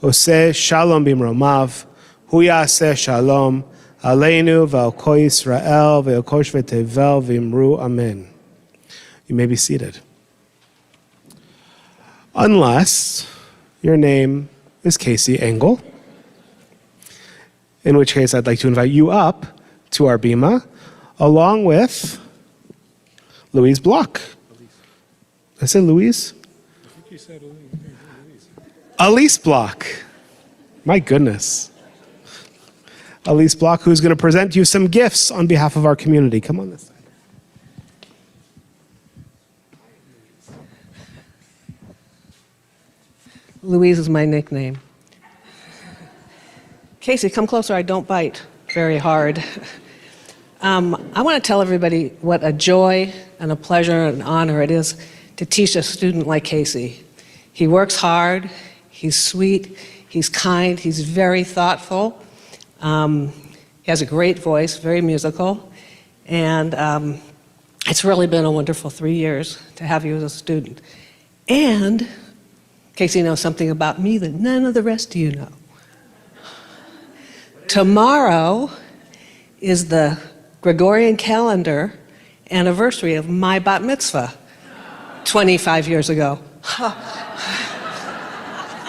Oseh shalom b'imromav, hu ya'aseh shalom, aleinu v'al kol Yisrael v'al kol shvei tevel v'imru amen. You may be seated. Unless your name is Casey Engel, in which case I'd like to invite you up to our bima, along with Louise Block. Did I say Louise? I think you said Louise. Elise Block. My goodness. Elise Block, who's going to present you some gifts on behalf of our community. Come on this side. Louise is my nickname. Casey, come closer. I don't bite very hard. I want to tell everybody what a joy and a pleasure and an honor it is to teach a student like Casey. He works hard, he's sweet, he's kind, he's very thoughtful. He has a great voice, very musical, and it's really been a wonderful 3 years to have you as a student. And Casey knows something about me that none of the rest of you know. Tomorrow is the Gregorian calendar anniversary of my bat mitzvah 25 years ago.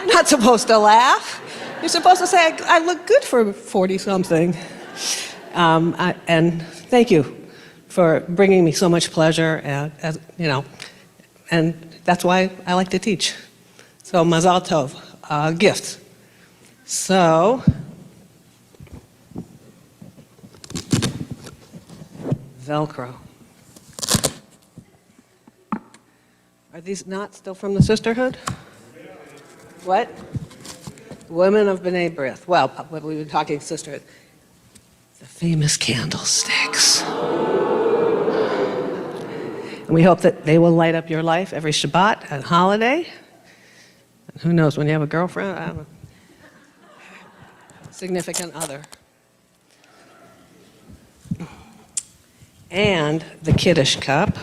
Not supposed to laugh. You're supposed to say, I look good for 40-something. And thank you for bringing me so much pleasure, and that's why I like to teach. So, Mazal Tov, gifts. So, Velcro. Are these not still from the sisterhood? What? Women of B'nai B'rith. Well, we've been talking sisterhood. The famous candlesticks. And we hope that they will light up your life every Shabbat and holiday. And who knows, when you have a girlfriend, I don't know, significant other. And the Kiddush cup.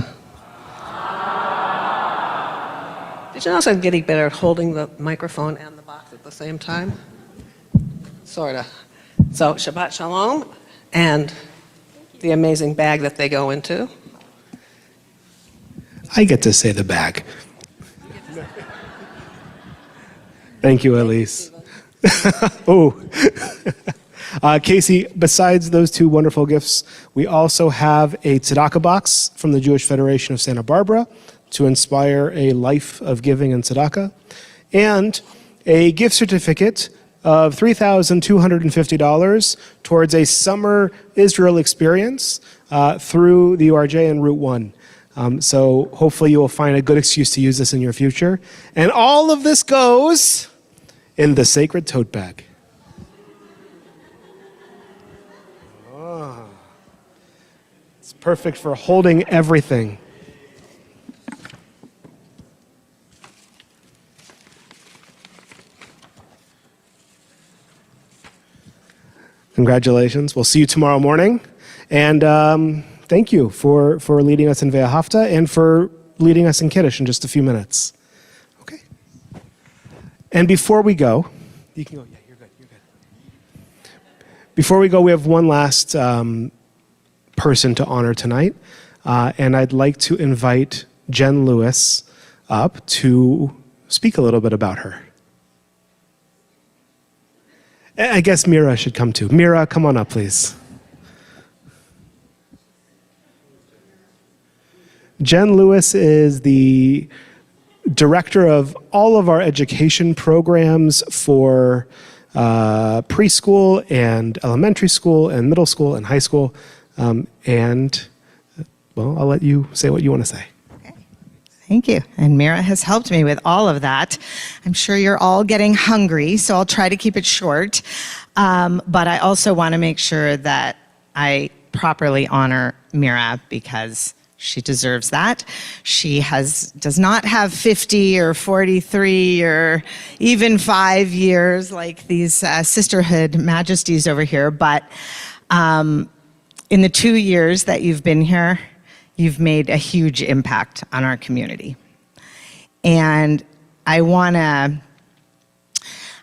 Did you notice I'm getting better at holding the microphone and the box at the same time? Sorta. So, Shabbat Shalom. and the amazing bag that they go into. I get to say the bag. Thank you, Elise. Oh. Casey, besides those two wonderful gifts, we also have a tzedakah box from the Jewish Federation of Santa Barbara to inspire a life of giving and tzedakah, and a gift certificate of $3,250 towards a summer Israel experience through the URJ and Route 1. So hopefully you will find a good excuse to use this in your future. And all of this goes in the sacred tote bag. It's perfect for holding everything. Congratulations. We'll see you tomorrow morning. And thank you for leading us in Ve'ahavta and for leading us in Kiddush in just a few minutes. Okay. And before we go, you can go. Yeah, you're good. Before we go, we have one last person to honor tonight. And I'd like to invite Jen Lewis up to speak a little bit about her. I guess Mira should come too. Mira, come on up, please. Jen Lewis is the director of all of our education programs for preschool and elementary school and middle school and high school. And, well, I'll let you say what you want to say. Thank you. And Mira has helped me with all of that. I'm sure you're all getting hungry, so I'll try to keep it short. But I also want to make sure that I properly honor Mira because she deserves that. She does not have 50 or 43 or even 5 years like these sisterhood majesties over here. But in the 2 years that you've been here, you've made a huge impact on our community. And I want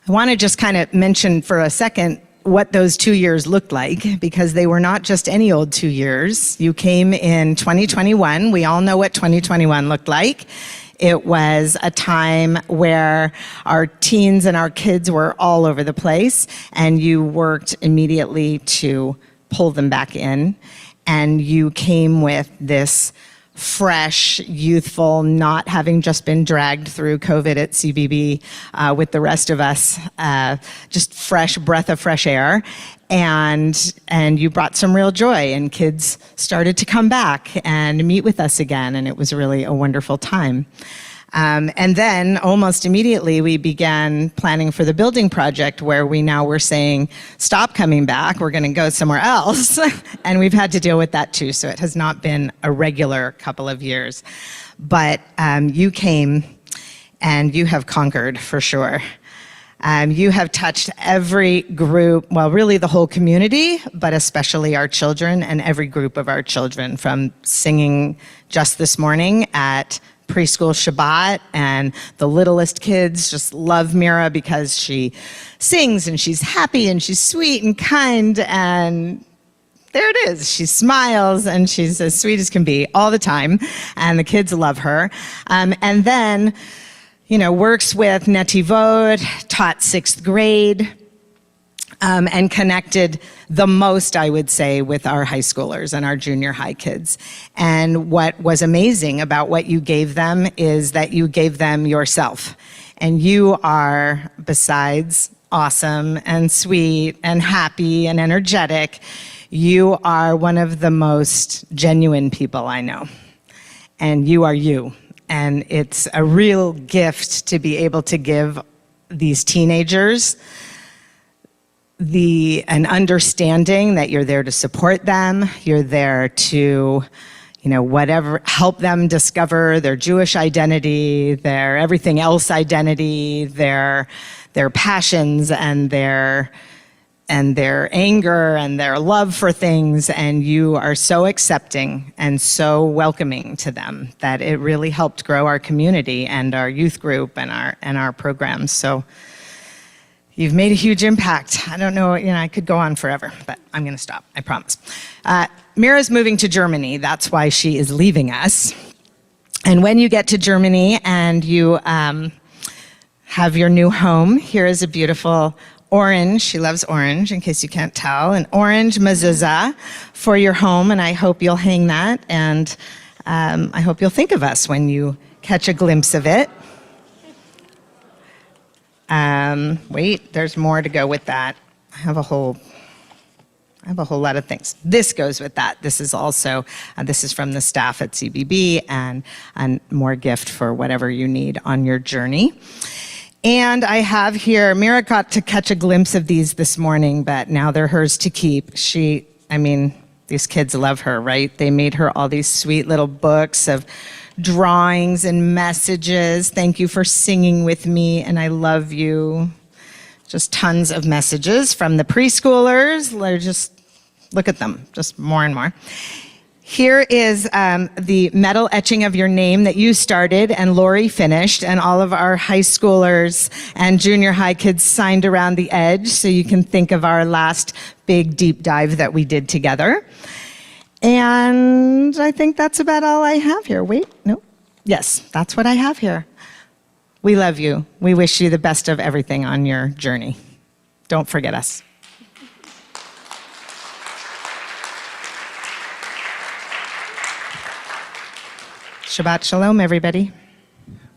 to just kind of mention for a second what those 2 years looked like, because they were not just any old 2 years. You came in 2021. We all know what 2021 looked like. It was a time where our teens and our kids were all over the place, and you worked immediately to pull them back in. And you came with this fresh, youthful, not having just been dragged through COVID at CBB with the rest of us, just fresh breath of fresh air. And you brought some real joy, and kids started to come back and meet with us again, and it was really a wonderful time. And then almost immediately we began planning for the building project, where we now were saying, stop coming back, we're gonna go somewhere else. And we've had to deal with that too, so it has not been a regular couple of years. But you came and you have conquered for sure. You have touched every group, well, really the whole community, but especially our children and every group of our children, from singing just this morning at preschool Shabbat, and the littlest kids just love Mira because she sings and she's happy and she's sweet and kind, and there it is. She smiles and she's as sweet as can be all the time, and the kids love her. And then, works with Netivot, taught 6th grade, and connected the most, I would say, with our high schoolers and our junior high kids. And what was amazing about what you gave them is that you gave them yourself. And you are, besides awesome and sweet and happy and energetic, you are one of the most genuine people I know. And you are you. And it's a real gift to be able to give these teenagers an understanding that you're there to support them, you're there to, help them discover their Jewish identity, their everything else identity, their passions and their anger and their love for things, and you are so accepting and so welcoming to them that it really helped grow our community and our youth group and our programs. So You've made a huge impact. I don't know, I could go on forever, but I'm going to stop, I promise. Mira's moving to Germany. That's why she is leaving us. And when you get to Germany and you have your new home, here is a beautiful orange. She loves orange, in case you can't tell. An orange mezuzah for your home, and I hope you'll hang that. And I hope you'll think of us when you catch a glimpse of it. Wait, there's more to go with that. I have a whole lot of things. This goes with that. This is also, this is from the staff at CBB, and more gift for whatever you need on your journey. And I have here, Mira got to catch a glimpse of these this morning, but now they're hers to keep. These kids love her, right? They made her all these sweet little books of drawings and messages. Thank you for singing with me, and I love you. Just tons of messages from the preschoolers. They're just, look at them, just more and more. Here is the metal etching of your name that you started and Lori finished, and all of our high schoolers and junior high kids signed around the edge, so you can think of our last big deep dive that we did together. And I think that's about all I have here. Wait, no. Yes, that's what I have here. We love you. We wish you the best of everything on your journey. Don't forget us. Shabbat Shalom, everybody.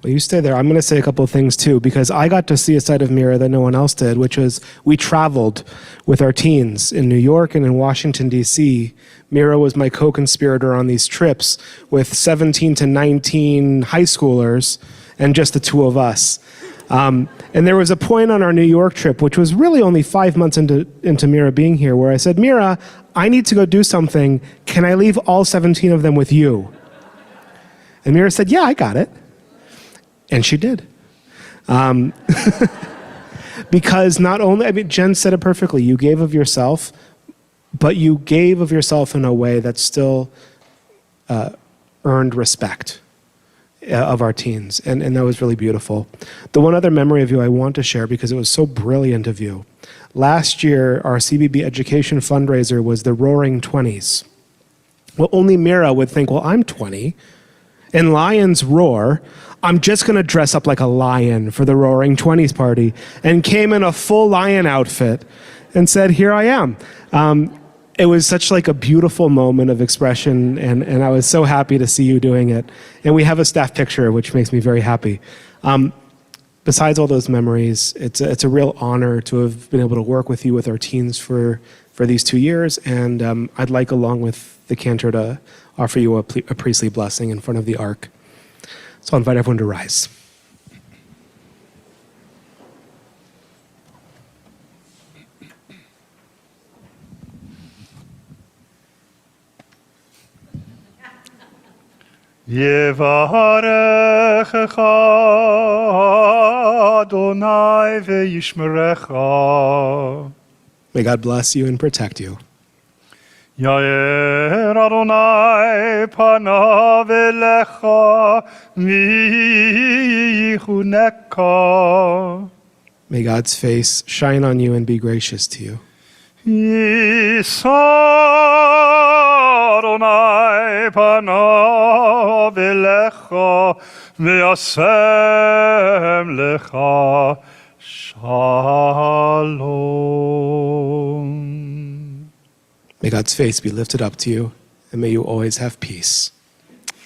Well, you stay there. I'm going to say a couple of things too, because I got to see a side of Mira that no one else did, which was we traveled with our teens in New York and in Washington, D.C. Mira was my co-conspirator on these trips with 17 to 19 high schoolers and just the two of us. And there was a point on our New York trip, which was really only 5 months into Mira being here, where I said, Mira, I need to go do something. Can I leave all 17 of them with you? And Mira said, yeah, I got it. And she did. Because not only, Jen said it perfectly, you gave of yourself, but you gave of yourself in a way that still earned respect of our teens. And that was really beautiful. The one other memory of you I want to share, because it was so brilliant of you. Last year, our CBB education fundraiser was the Roaring 20s. Well, only Mira would think, well, I'm 20. And lions roar. I'm just going to dress up like a lion for the Roaring 20s party, and came in a full lion outfit and said, here I am. It was such like a beautiful moment of expression, and I was so happy to see you doing it. And we have a staff picture, which makes me very happy. Besides all those memories, it's a real honor to have been able to work with you with our teens for these 2 years, and I'd like, along with the cantor, to offer you a priestly blessing in front of the ark. So I'll invite everyone to rise. Yevarechecha Adonai ve'yishmerecha. May God bless you and protect you. Yair Adonai panav elecha v'yichuneka. May God's face shine on you and be gracious to you. Yisa Adonai panav elecha v'yasem lecha shalom. May God's face be lifted up to you, and may you always have peace.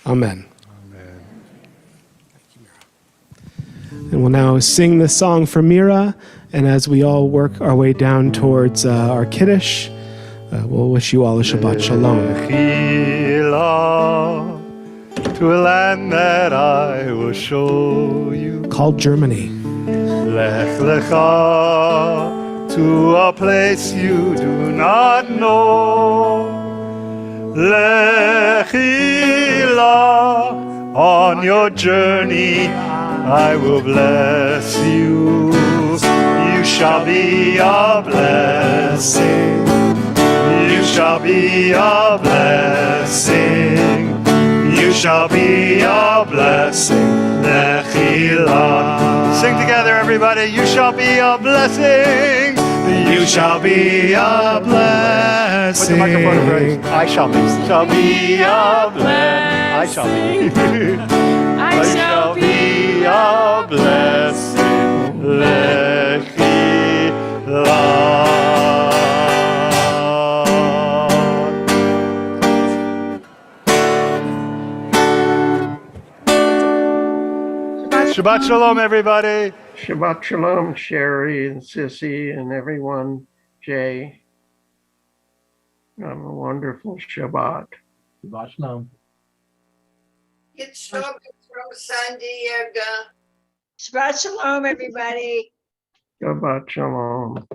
Amen. Amen. Thank you, Mira. And we'll now sing this song for Mira, and as we all work our way down towards our Kiddush, we'll wish you all a Shabbat Shalom. To a land that I will show you. Called Germany. Lech lecha. To a place you do not know. Lechila, on your journey I will bless you. You shall be a blessing. You shall be a blessing. You shall be a blessing. Lechila. Sing together, everybody. You shall be a blessing. You shall be a blessing. Put the microphone in front. I shall be. Shall be a blessing. I shall be. I shall be a blessing. Lechila. Shabbat Shalom, everybody. Shabbat Shalom, Sherry and Sissy and everyone. Jay. Have a wonderful Shabbat. Shabbat Shalom. It's from San Diego. Shabbat Shalom, everybody. Shabbat Shalom.